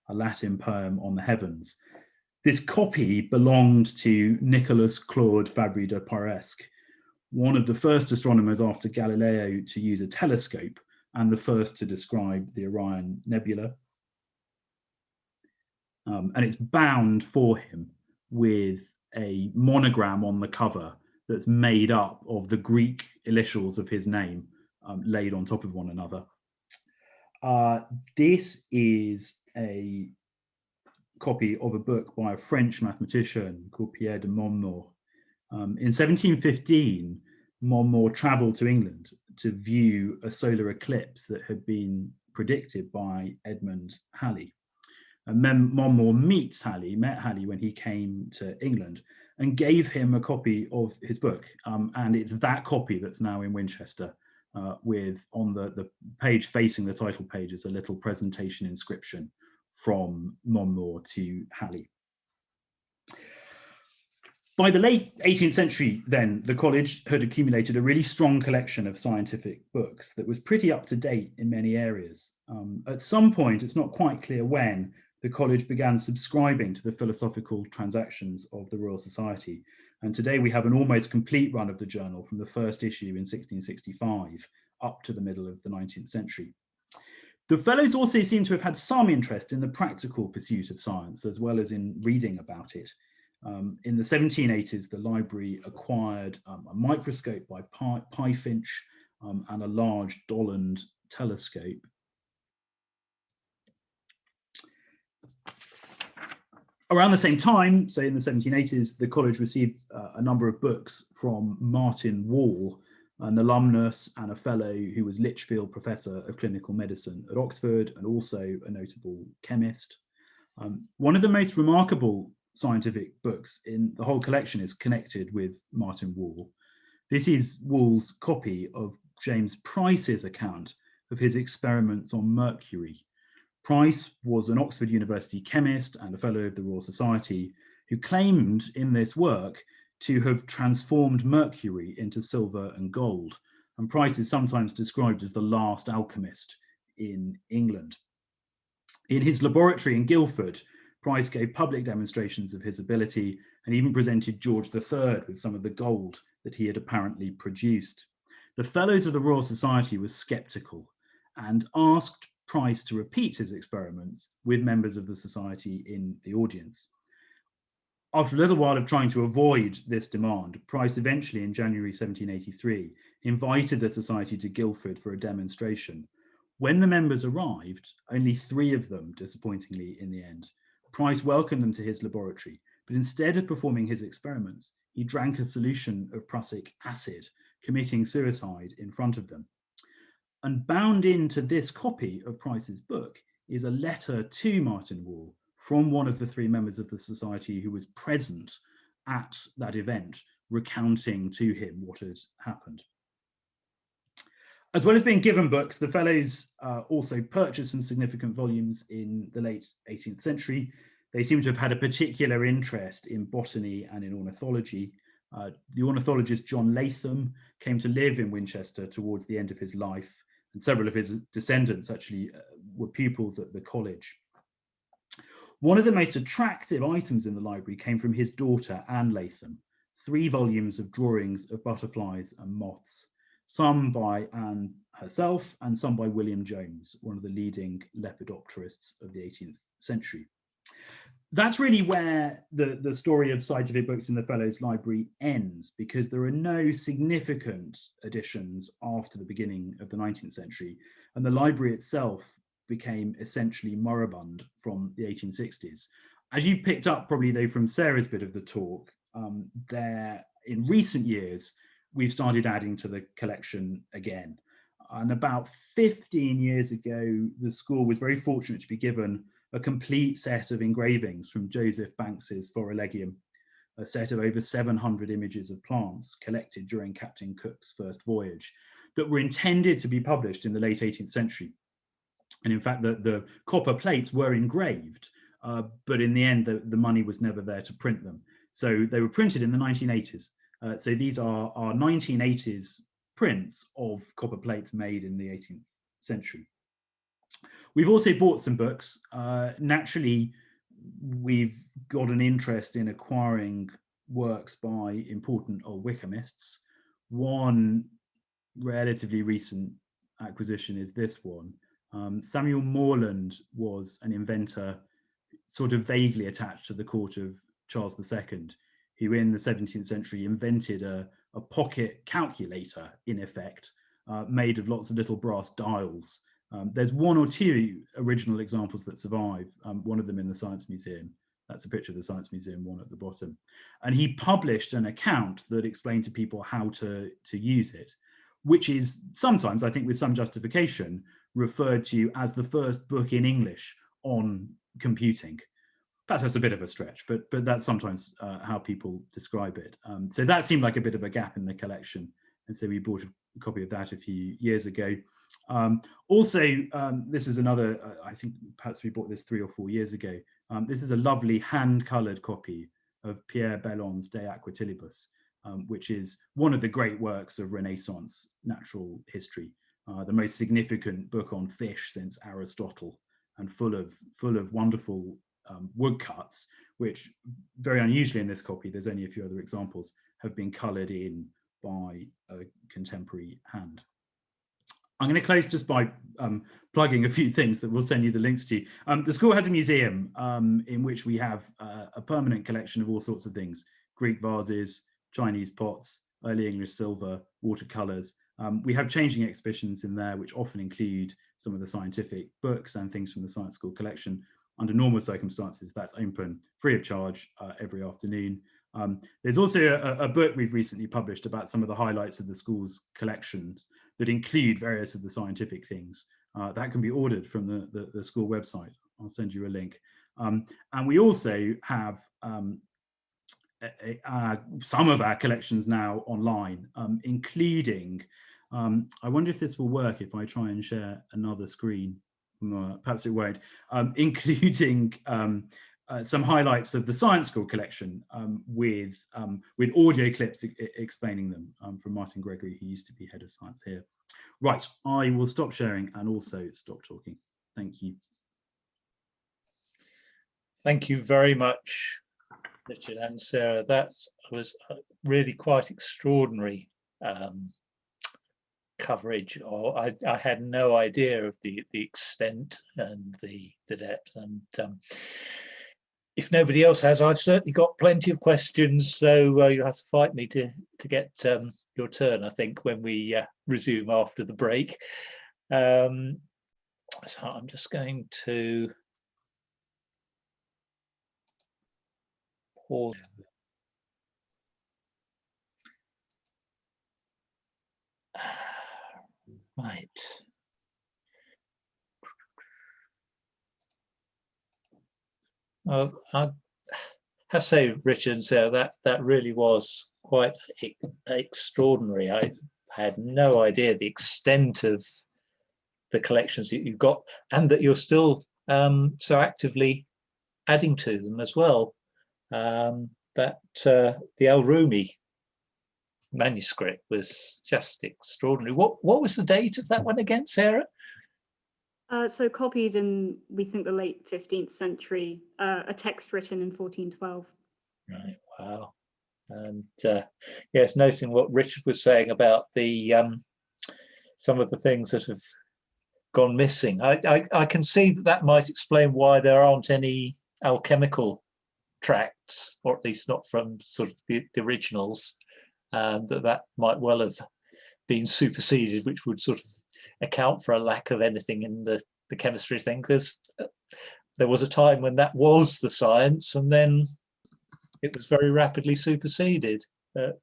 a Latin poem on the heavens. This copy belonged to Nicholas Claude Fabry de Paresque, one of the first astronomers after Galileo to use a telescope and the first to describe the Orion Nebula. and it's bound for him with a monogram on the cover that's made up of the Greek initials of his name laid on top of one another. This is a copy of a book by a French mathematician called Pierre de Montmort. In 1715, Montmort travelled to England to view a solar eclipse that had been predicted by Edmund Halley. Montmort met Halley when he came to England and gave him a copy of his book. And it's that copy that's now in Winchester, with on the page facing the title page is a little presentation inscription from Montmort to Halley. By the late 18th century, then, the college had accumulated a really strong collection of scientific books that was pretty up to date in many areas. At some point, it's not quite clear when, the college began subscribing to the philosophical transactions of the Royal Society. And today we have an almost complete run of the journal from the first issue in 1665 up to the middle of the 19th century. The fellows also seem to have had some interest in the practical pursuit of science, as well as in reading about it. In the 1780s, the library acquired a microscope by Pyfinch and a large Dolland telescope. Around the same time, so in the 1780s, the college received a number of books from Martin Wall, an alumnus and a fellow who was Lichfield Professor of Clinical Medicine at Oxford and also a notable chemist. One of the most remarkable scientific books in the whole collection is connected with Martin Wall. This is Wall's copy of James Price's account of his experiments on Mercury. Price was an Oxford University chemist and a fellow of the Royal Society who claimed in this work to have transformed mercury into silver and gold. And Price is sometimes described as the last alchemist in England. In his laboratory in Guildford, Price gave public demonstrations of his ability and even presented George III with some of the gold that he had apparently produced. The fellows of the Royal Society were sceptical and asked Price to repeat his experiments with members of the society in the audience. After a little while of trying to avoid this demand, Price eventually, in January 1783, invited the society to Guildford for a demonstration. When the members arrived, only 3 of them, disappointingly in the end, Price welcomed them to his laboratory, but instead of performing his experiments, he drank a solution of prussic acid, committing suicide in front of them. And bound into this copy of Price's book is a letter to Martin Wall from one of the 3 members of the society who was present at that event, recounting to him what had happened. As well as being given books, the fellows also purchased some significant volumes in the late 18th century. They seem to have had a particular interest in botany and in ornithology. The ornithologist John Latham came to live in Winchester towards the end of his life, and several of his descendants actually were pupils at the college. One of the most attractive items in the library came from his daughter, Anne Latham, 3 volumes of drawings of butterflies and moths, some by Anne herself and some by William Jones, one of the leading lepidopterists of the 18th century. That's really where the story of scientific books in the Fellows Library ends, because there are no significant additions after the beginning of the 19th century, and the library itself became essentially moribund from the 1860s. As you've picked up probably though from Sarah's bit of the talk, there in recent years, we've started adding to the collection again. And about 15 years ago, the school was very fortunate to be given a complete set of engravings from Joseph Banks's Forelegium, a set of over 700 images of plants collected during Captain Cook's first voyage that were intended to be published in the late 18th century. And in fact, the copper plates were engraved, but in the end, the money was never there to print them. So they were printed in the 1980s. So these are our 1980s prints of copper plates made in the 18th century. We've also bought some books. Naturally, we've got an interest in acquiring works by important old Wickhamists. One relatively recent acquisition is this one. Samuel Moorland was an inventor, sort of vaguely attached to the court of Charles II, who in the 17th century invented a pocket calculator, in effect, made of lots of little brass dials. There's one or two original examples that survive, one of them in the Science Museum. That's a picture of the Science Museum, one at the bottom. And he published an account that explained to people how to use it, which is sometimes, I think with some justification, referred to as the first book in English on computing. Perhaps that's a bit of a stretch, but that's sometimes how people describe it. So that seemed like a bit of a gap in the collection. And so we bought a copy of that a few years ago. This is another, I think perhaps we bought this 3 or 4 years ago. This is a lovely hand-coloured copy of Pierre Bellon's De Aquatilibus, which is one of the great works of Renaissance natural history, the most significant book on fish since Aristotle, and full of wonderful woodcuts, which very unusually in this copy, there's only a few other examples, have been coloured in by a contemporary hand. I'm going to close just by plugging a few things that we'll send you the links to. The school has a museum in which we have a permanent collection of all sorts of things: Greek vases, Chinese pots, early English silver, watercolours. We have changing exhibitions in there, which often include some of the scientific books and things from the science school collection. Under normal circumstances, that's open free of charge every afternoon. There's also a book we've recently published about some of the highlights of the school's collections that include various of the scientific things. That can be ordered from the school website. I'll send you a link. And we also have some of our collections now online, including, I wonder if this will work if I try and share another screen. Perhaps it won't, including some highlights of the science school collection with audio clips explaining them from Martin Gregory, who used to be head of science here. Right, I will stop sharing and also stop talking. Thank you. Thank you very much, Richard and Sarah. That was really quite extraordinary coverage. I had no idea of the extent and the depth, and if nobody else has, I've certainly got plenty of questions, so you'll have to fight me to get your turn, I think, when we resume after the break. So I'm just going to pause. Right. I have to say, Richard and Sarah, that really was quite extraordinary. I had no idea the extent of the collections that you've got, and that you're still so actively adding to them as well. The Al-Rumi manuscript was just extraordinary. What was the date of that one again, Sarah? So copied in, we think, the late 15th century, a text written in 1412. Right, wow. And yes, noting what Richard was saying about the some of the things that have gone missing. I can see that might explain why there aren't any alchemical tracts, or at least not from sort of the originals. That might well have been superseded, which would sort of account for a lack of anything in the chemistry thing, because there was a time when that was the science, and then it was very rapidly superseded. But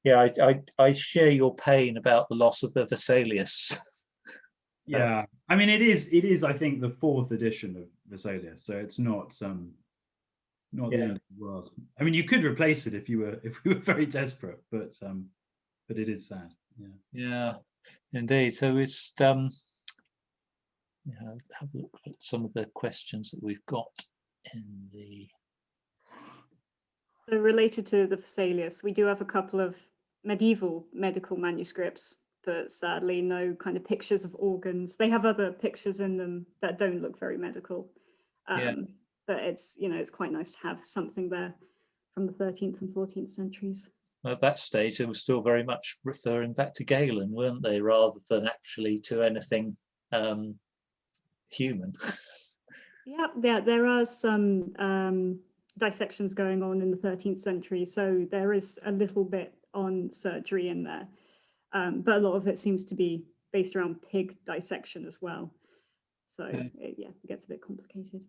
yeah, I share your pain about the loss of the Vesalius. Yeah, I mean, it is I think the 4th edition of Vesalius, so it's not the end of the world. I mean, you could replace it if we were very desperate, but it is sad. Yeah, indeed. So it's have a look at some of the questions that we've got in the. So related to the Vesalius, we do have a couple of medieval medical manuscripts, but sadly no kind of pictures of organs. They have other pictures in them that don't look very medical. But it's quite nice to have something there from the 13th and 14th centuries. At that stage, it was still very much referring back to Galen, weren't they, rather than actually to anything human? Yeah, there are some dissections going on in the 13th century, so there is a little bit on surgery in there, but a lot of it seems to be based around pig dissection as well. So it gets a bit complicated.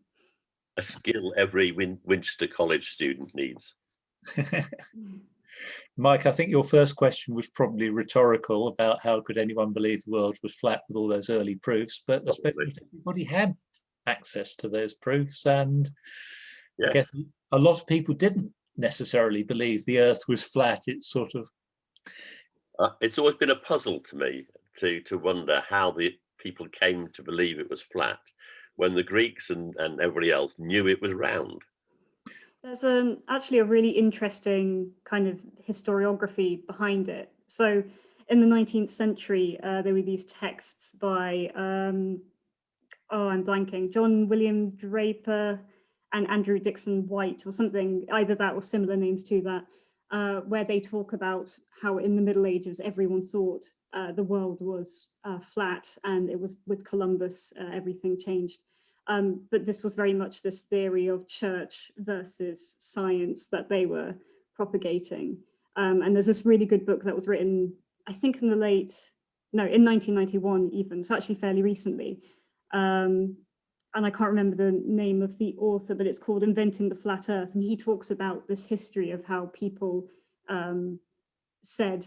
A skill every Winchester College student needs. Mike, I think your first question was probably rhetorical about how could anyone believe the world was flat with all those early proofs, but I suppose everybody had access to those proofs, and yes. I guess a lot of people didn't necessarily believe the Earth was flat. It's sort of it's always been a puzzle to me to wonder how the people came to believe it was flat when the Greeks and everybody else knew it was round. There's actually a really interesting kind of historiography behind it. So in the 19th century, there were these texts by, I'm blanking, John William Draper and Andrew Dixon White or something, either that or similar names to that, where they talk about how in the Middle Ages, everyone thought the world was flat, and it was with Columbus, everything changed. But this was very much this theory of church versus science that they were propagating. And there's this really good book that was written, I think in 1991 even, so actually fairly recently. And I can't remember the name of the author, but it's called Inventing the Flat Earth. And he talks about this history of how people said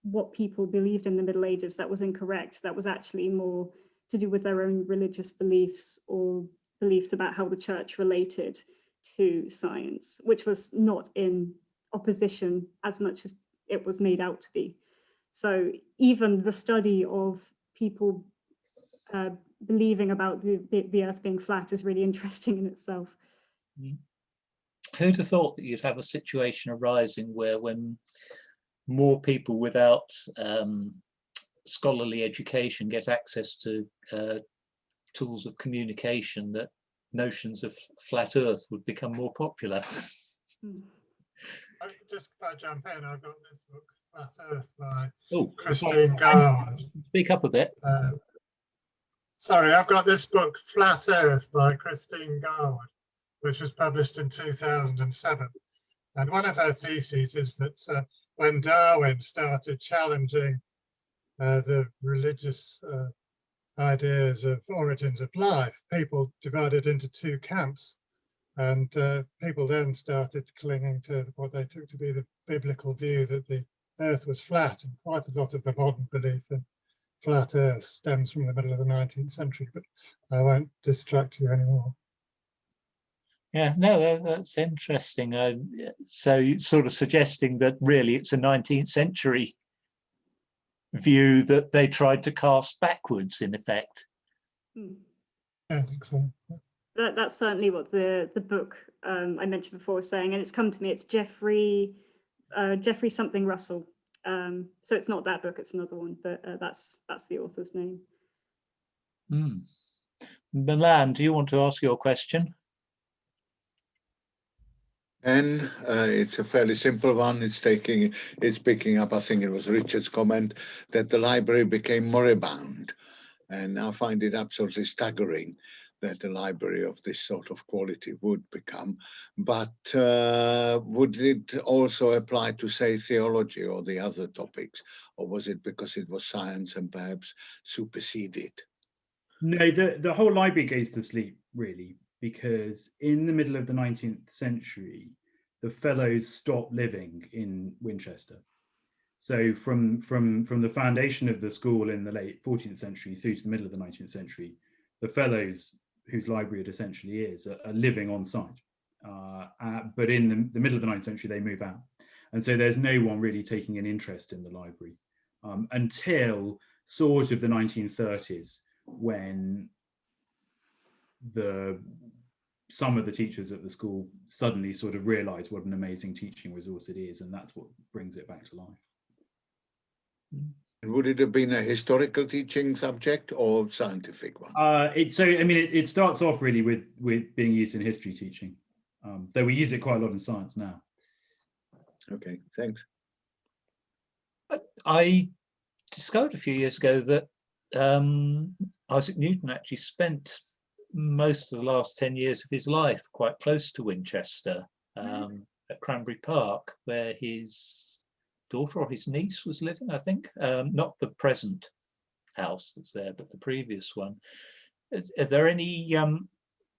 what people believed in the Middle Ages that was incorrect, that was actually more to do with their own religious beliefs or beliefs about how the church related to science, which was not in opposition as much as it was made out to be. So even the study of people believing about the Earth being flat is really interesting in itself. Who'd have thought that you'd have a situation arising where when more people without scholarly education get access to tools of communication, that notions of flat Earth would become more popular? Just if I jump in, I've got this book, Flat Earth, by Oh, Christine Garwood. speak up a bit. Sorry, I've got this book, Flat Earth, by Christine Garwood, which was published in 2007. And one of her theses is that when Darwin started challenging the religious ideas of origins of life, people divided into two camps, and people then started clinging to what they took to be the biblical view that the Earth was flat, and quite a lot of the modern belief in flat Earth stems from the middle of the 19th century, but I won't distract you anymore. Yeah, no, that's interesting. So you're sort of suggesting that really it's a 19th century view that they tried to cast backwards, in effect. Yeah, I think so. That's certainly what the book I mentioned before was saying, and it's come to me. It's Jeffrey something Russell. So it's not that book; it's another one, but that's the author's name. Milan, do you want to ask your question? And it's a fairly simple one. It's picking up, I think it was Richard's comment, that the library became moribund. And I find it absolutely staggering that a library of this sort of quality would become. But would it also apply to, say, theology or the other topics? Or was it because it was science and perhaps superseded? No, the whole library goes to sleep, really, because in the middle of the 19th century, the fellows stopped living in Winchester. So from the foundation of the school in the late 14th century through to the middle of the 19th century, the fellows, whose library it essentially is, are living on site. But in the middle of the 19th century, they move out. And so there's no one really taking an interest in the library until sort of the 1930s, when some of the teachers at the school suddenly sort of realize what an amazing teaching resource it is, and that's what brings it back to life. Would it have been a historical teaching subject or scientific one? It starts off really with being used in history teaching, though we use it quite a lot in science now. Okay, thanks. I discovered a few years ago that Isaac Newton actually spent most of the last 10 years of his life quite close to Winchester, at Cranberry Park, where his daughter or his niece was living, I think. Not the present house that's there, but the previous one. Are there any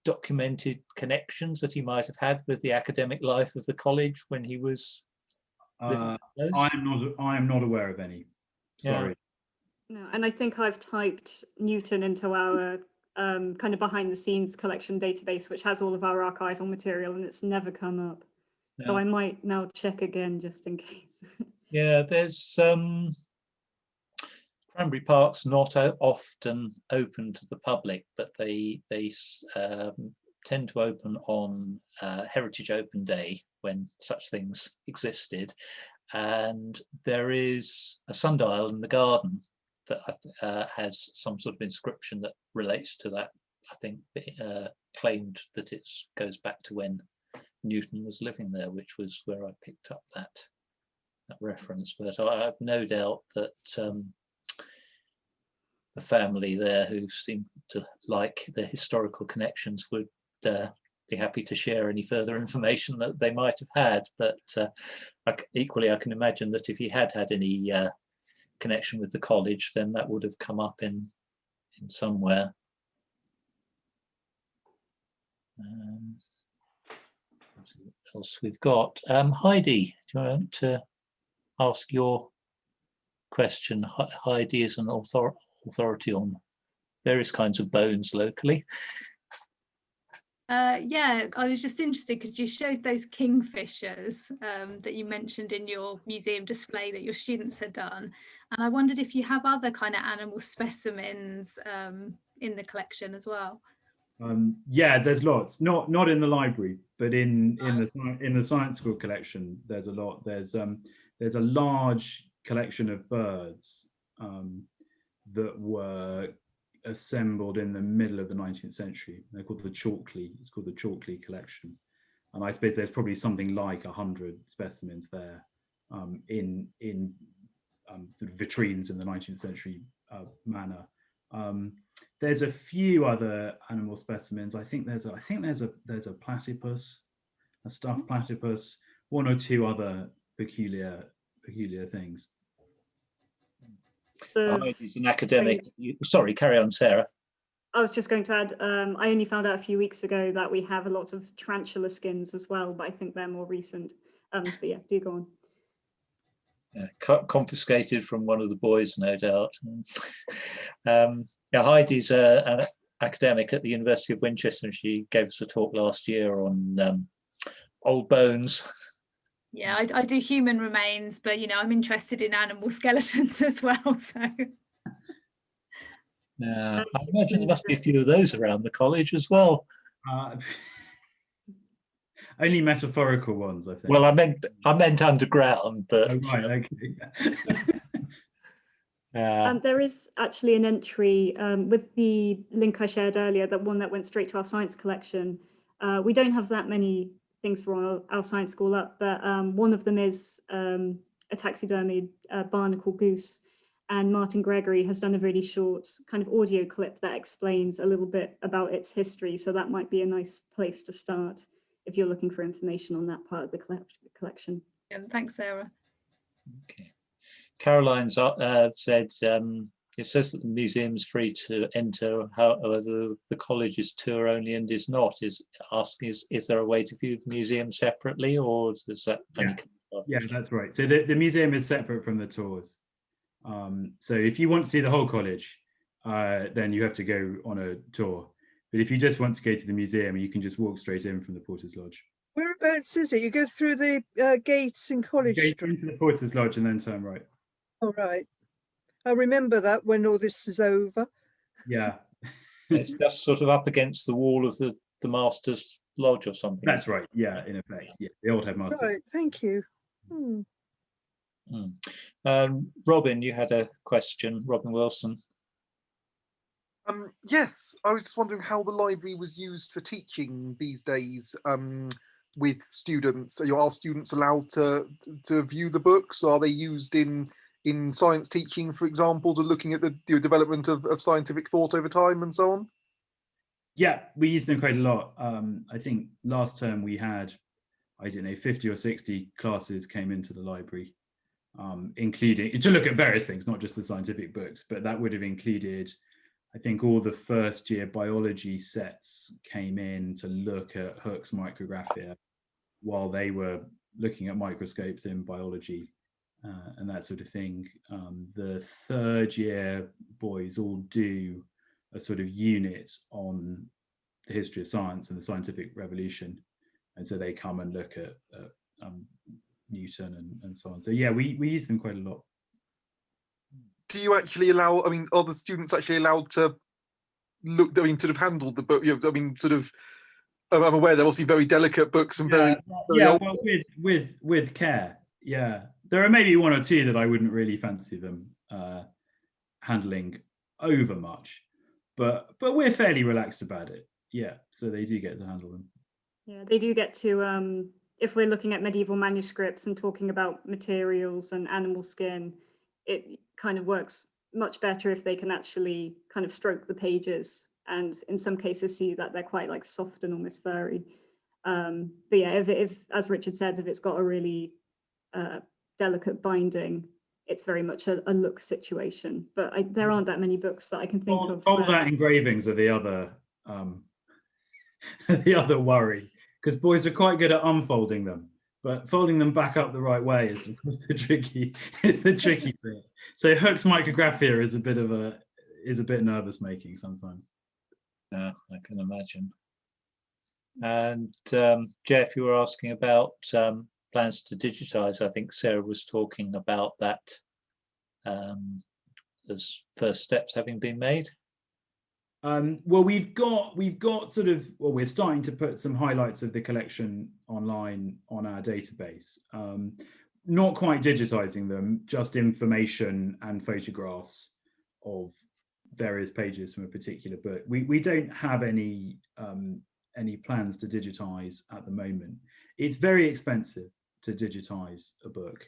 documented connections that he might have had with the academic life of the college when he was living those? I am not aware of any. Sorry. No, and I think I've typed Newton into our kind of behind the scenes collection database, which has all of our archival material, and it's never come up. So I might now check again just in case. Yeah, there's Cranberry Park's not often open to the public, but they tend to open on Heritage Open Day, when such things existed. And there is a sundial in the garden that has some sort of inscription that relates to that. I think claimed that it goes back to when Newton was living there, which was where I picked up that reference. But I have no doubt that the family there, who seem to like the historical connections, would be happy to share any further information that they might have had. But equally, I can imagine that if he had had any connection with the college, then that would have come up in somewhere. What else we've got? Heidi, do you want to ask your question? Heidi is an authority on various kinds of bones locally. Yeah, I was just interested because you showed those kingfishers that you mentioned in your museum display that your students had done, and I wondered if you have other kind of animal specimens in the collection as well. Yeah, there's lots. Not in the library, but in the science school collection, there's a lot. There's a large collection of birds that were assembled in the middle of the 19th century. They're called the Chalkley. It's called the Chalkley Collection, and I suppose there's probably something like 100 specimens there in sort of vitrines in the 19th century manner. There's a few other animal specimens. I think there's a platypus, a stuffed platypus, one or two other peculiar things. So he's an academic. Sorry, carry on, Sarah. I was just going to add, I only found out a few weeks ago that we have a lot of tarantula skins as well, but I think they're more recent. But yeah, do go on. Confiscated from one of the boys, no doubt. Yeah, Heidi's an academic at the University of Winchester, and she gave us a talk last year on old bones. Yeah, I do human remains, but I'm interested in animal skeletons as well. So I imagine there must be a few of those around the college as well. Only metaphorical ones, I think. Well, I meant underground, but right, okay. There is actually an entry with the link I shared earlier, that one that went straight to our science collection. We don't have that many things for our science school up, but one of them is a taxidermied barnacle goose, and Martin Gregory has done a really short kind of audio clip that explains a little bit about its history, so that might be a nice place to start if you're looking for information on that part of the collection. Yeah, thanks, Sarah. Okay. Caroline's said it says that the museum's free to enter, however the college is tour only and is not. Is there a way to view the museum separately, or does that only come up? Yeah, that's right. So the museum is separate from the tours. So if you want to see the whole college, then you have to go on a tour. But if you just want to go to the museum, you can just walk straight in from the Porter's Lodge. Whereabouts is it? You go through the gates in College Street. Street? Into the Porter's Lodge and then turn right. All right. I'll remember that when all this is over. Yeah. It's just sort of up against the wall of the Master's Lodge or something. That's right. Yeah, in effect. Yeah, the old headmaster. Right. Thank you. Robin, you had a question. Robin Wilson. Yes, I was just wondering how the library was used for teaching these days with students. Are students allowed to view the books? Or are they used in science teaching, for example, to looking at the development of scientific thought over time and so on? Yeah, we use them quite a lot. I think last term we had, I don't know, 50 or 60 classes came into the library, including, to look at various things, not just the scientific books, but that would have included, I think, all the first year biology sets came in to look at Hooke's Micrographia while they were looking at microscopes in biology and that sort of thing. The third year boys all do a sort of unit on the history of science and the scientific revolution. And so they come and look at Newton and so on. So yeah, we use them quite a lot. Do you actually allow, I mean, are the students actually allowed to look, I mean, sort of handle the book? You know, I mean, sort of, I'm aware they're obviously very delicate books and very yeah, old. well, with care. Yeah, there are maybe one or two that I wouldn't really fancy them handling over much, but we're fairly relaxed about it. Yeah, so they do get to handle them. Yeah, they do get to, if we're looking at medieval manuscripts and talking about materials and animal skin, it kind of works much better if they can actually kind of stroke the pages and in some cases see that they're quite like soft and almost furry. But yeah, if as Richard says, if it's got a really delicate binding, it's very much a look situation. But there aren't that many books that I can think of. Fold-out engravings are the other the other worry, because boys are quite good at unfolding them, but folding them back up the right way is of course the tricky bit. So Hooke's Micrographia is a bit nervous making sometimes. I can imagine. And Jeff, you were asking about plans to digitize. I think Sarah was talking about that as first steps having been made. Well, we've got sort of, well, we're starting to put some highlights of the collection online on our database. Not quite digitizing them, just information and photographs of various pages from a particular book. We don't have any plans to digitize at the moment. It's very expensive to digitize a book,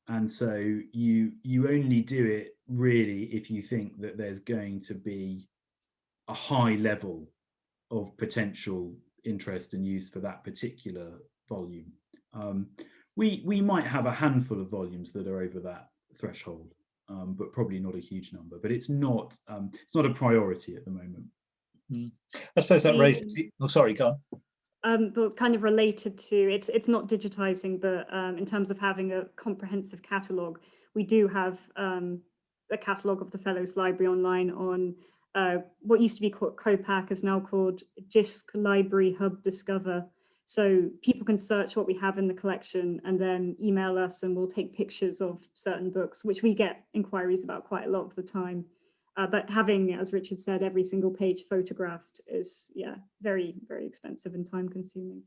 and so you only do it really if you think that there's going to be a high level of potential interest and use for that particular volume. We might have a handful of volumes that are over that threshold, but probably not a huge number. But it's not a priority at the moment. I suppose that raises. Oh, sorry, go on. But kind of related to it's not digitizing, but in terms of having a comprehensive catalogue, we do have a catalogue of the Fellows Library online on what used to be called COPAC is now called JISC Library Hub Discover. So people can search what we have in the collection and then email us and we'll take pictures of certain books, which we get inquiries about quite a lot of the time. But having, as Richard said, every single page photographed is, yeah, very, very expensive and time consuming.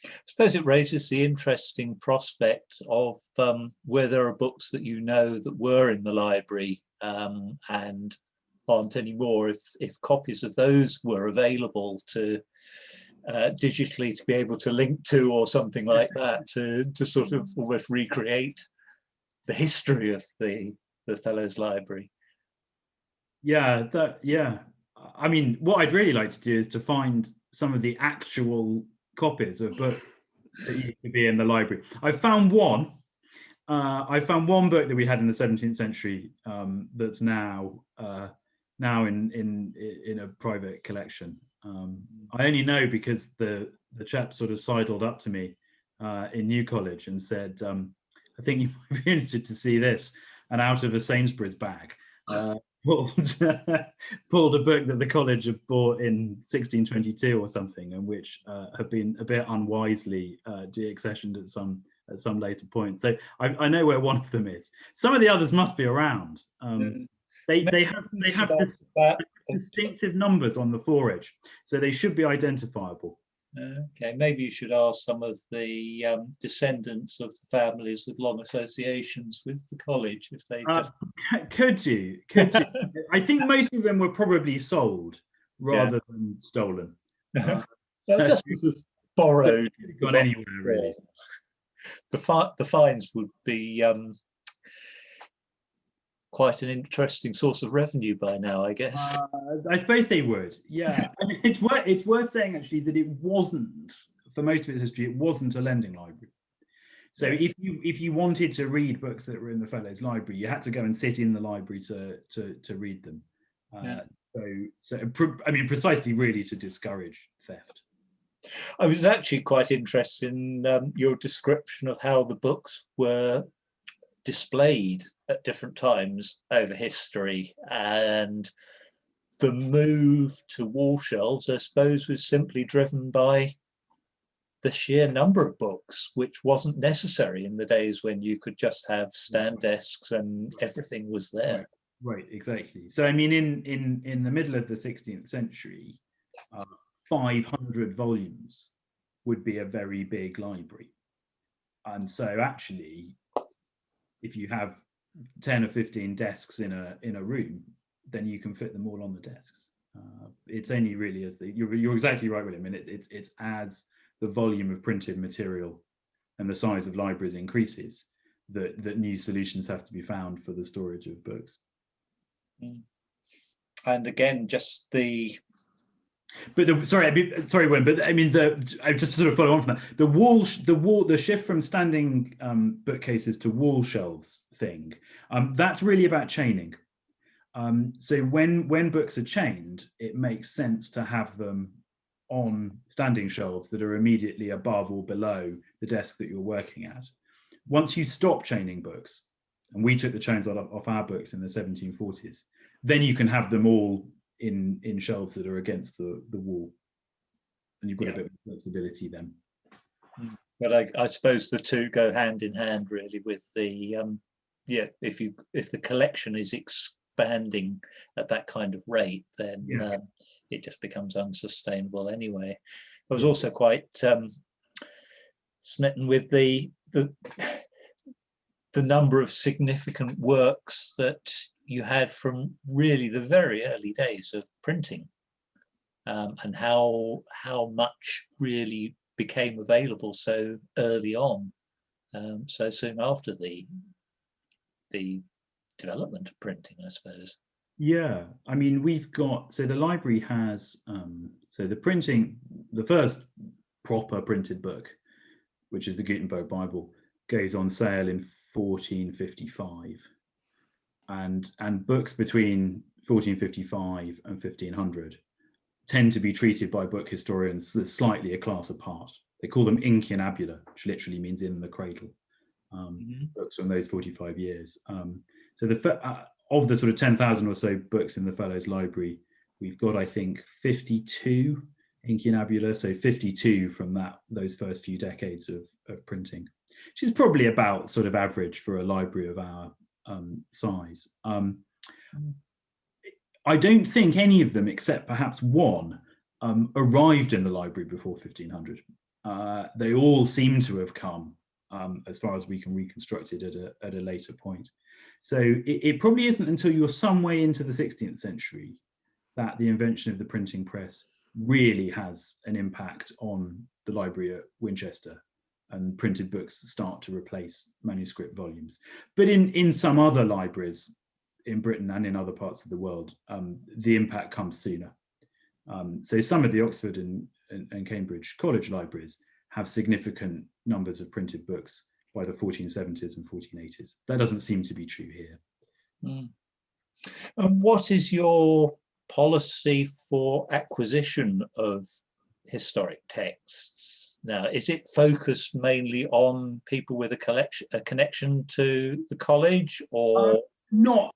I suppose it raises the interesting prospect of where there are books that you know that were in the library and aren't anymore, if copies of those were available to digitally to be able to link to or something like that to sort of almost recreate the history of the Fellows Library. Yeah, I mean, what I'd really like to do is to find some of the actual copies of books that used to be in the library. I found one book that we had in the 17th century that's now in a private collection. I only know because the chap sort of sidled up to me in New College and said, I think you might be interested to see this, and out of a Sainsbury's bag pulled a book that the college had bought in 1622 or something, and which had been a bit unwisely deaccessioned at some later point. So I know where one of them is. Some of the others must be around. They have distinctive numbers on the forage, so they should be identifiable. Okay, maybe you should ask some of the descendants of the families with long associations with the college if they just could you I think most of them were probably sold rather than stolen. So just sort of borrowed. Gone anywhere really. The fines would be quite an interesting source of revenue by now, I guess. I suppose they would, yeah. I mean, it's worth saying actually that it wasn't, for most of its history, it wasn't a lending library. So if you wanted to read books that were in the Fellows Library, you had to go and sit in the library to read them. I mean, precisely really to discourage theft. I was actually quite interested in your description of how the books were displayed at different times over history, and the move to wall shelves, I suppose, was simply driven by the sheer number of books, which wasn't necessary in the days when you could just have stand desks and everything was there. Right, exactly. So I mean, in the middle of the 16th century, 500 volumes would be a very big library. And so actually, if you have 10 or 15 desks in a room, then you can fit them all on the desks. It's only really as you're exactly right, William. I mean, it's as the volume of printed material and the size of libraries increases that new solutions have to be found for the storage of books. And again, just the. But sorry, William. But I mean, I just sort of follow on from that. The shift from standing bookcases to wall shelves thing. That's really about chaining. So when books are chained, it makes sense to have them on standing shelves that are immediately above or below the desk that you're working at. Once you stop chaining books, and we took the chains off our books in the 1740s, then you can have them all in shelves that are against the wall, and you've got a bit of flexibility then. But I suppose the two go hand in hand really with the if the collection is expanding at that kind of rate, then it just becomes unsustainable anyway. I was also quite smitten with the number of significant works that you had from really the very early days of printing, and how much really became available so early on, so soon after the development of printing, I suppose. Yeah, I mean, we've got, so the library has, so the first proper printed book, which is the Gutenberg Bible, goes on sale in 1455. And books between 1455 and 1500 tend to be treated by book historians as slightly a class apart. They call them inkunabula, which literally means in the cradle. Books from those 45 years. So of the sort of 10,000 or so books in the Fellows Library, we've got, I think, 52 incunabula, so 52 from those first few decades of printing, which is probably about sort of average for a library of our size. I don't think any of them, except perhaps one, arrived in the library before 1500. They all seem to have come, as far as we can reconstruct it, at a later point. So it probably isn't until you're some way into the 16th century that the invention of the printing press really has an impact on the library at Winchester, and printed books start to replace manuscript volumes. But in some other libraries in Britain and in other parts of the world, the impact comes sooner. So some of the Oxford and Cambridge College libraries have significant numbers of printed books by the 1470s and 1480s. That doesn't seem to be true here. And what is your policy for acquisition of historic texts now? Is it focused mainly on people with a connection to the college, or not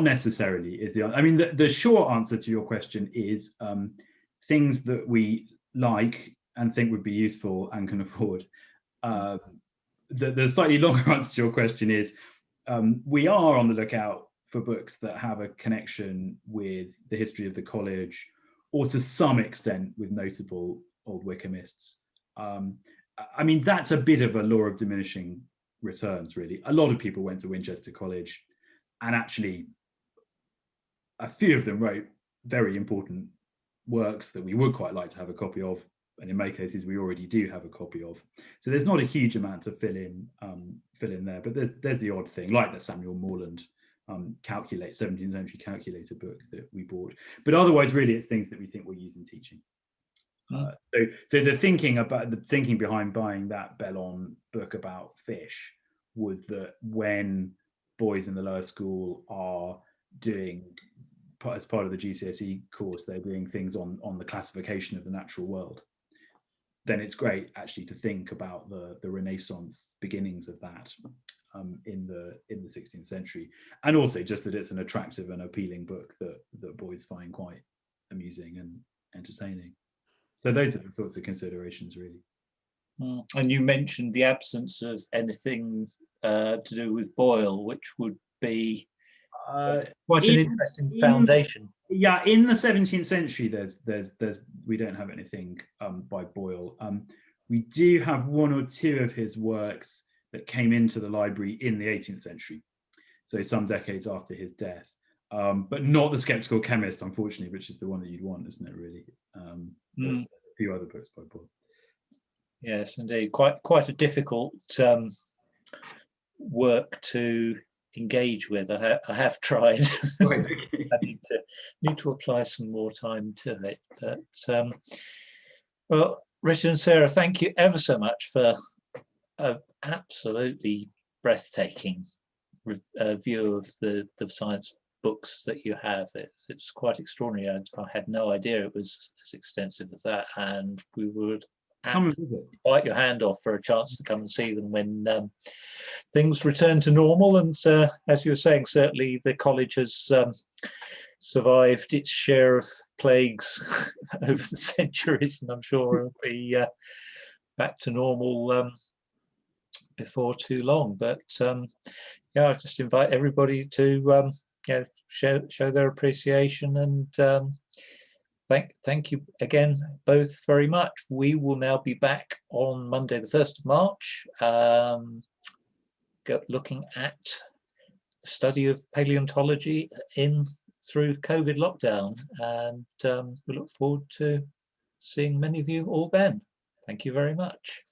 necessarily is the answer. I mean, the short answer to your question is things that we like and think would be useful and can afford. The slightly longer answer to your question is we are on the lookout for books that have a connection with the history of the college, or to some extent with notable old Wickhamists. I mean, that's a bit of a law of diminishing returns, really. A lot of people went to Winchester College, and actually a few of them wrote very important works that we would quite like to have a copy of, and in many cases we already do have a copy of. So there's not a huge amount to fill in there, but there's the odd thing, like the Samuel Moorland 17th century calculator book that we bought. But otherwise, really, it's things that we think we'll use in teaching. So the thinking behind buying that Bellon book about fish was that when boys in the lower school are doing, as part of the GCSE course, they're doing things on the classification of the natural world, then it's great actually to think about the Renaissance beginnings of that in the 16th century, and also just that it's an attractive and appealing book that boys find quite amusing and entertaining. So those are the sorts of considerations, really. And you mentioned the absence of anything to do with Boyle, which would be quite an interesting foundation. Yeah, in the 17th century, there's we don't have anything by Boyle. We do have one or two of his works that came into the library in the 18th century, so some decades after his death, but not the Skeptical Chemist, unfortunately, which is the one that you'd want, isn't it, really? There's a few other books by Boyle. Yes, indeed, quite a difficult work to engage with. I have tried. Right, I need to apply some more time to it. But well, Richard and Sarah, thank you ever so much for an absolutely breathtaking view of the science books that you have. It's quite extraordinary. I had no idea it was as extensive as that, and we would come and visit. Bite your hand off for a chance to come and see them when things return to normal. And as you were saying, certainly the college has survived its share of plagues over the centuries, and I'm sure it'll be back to normal before too long. But yeah, I just invite everybody to show their appreciation, and thank you again both very much. We will now be back on Monday the 1st of March, looking at the study of paleontology through COVID lockdown, and we look forward to seeing many of you all then. Thank you very much.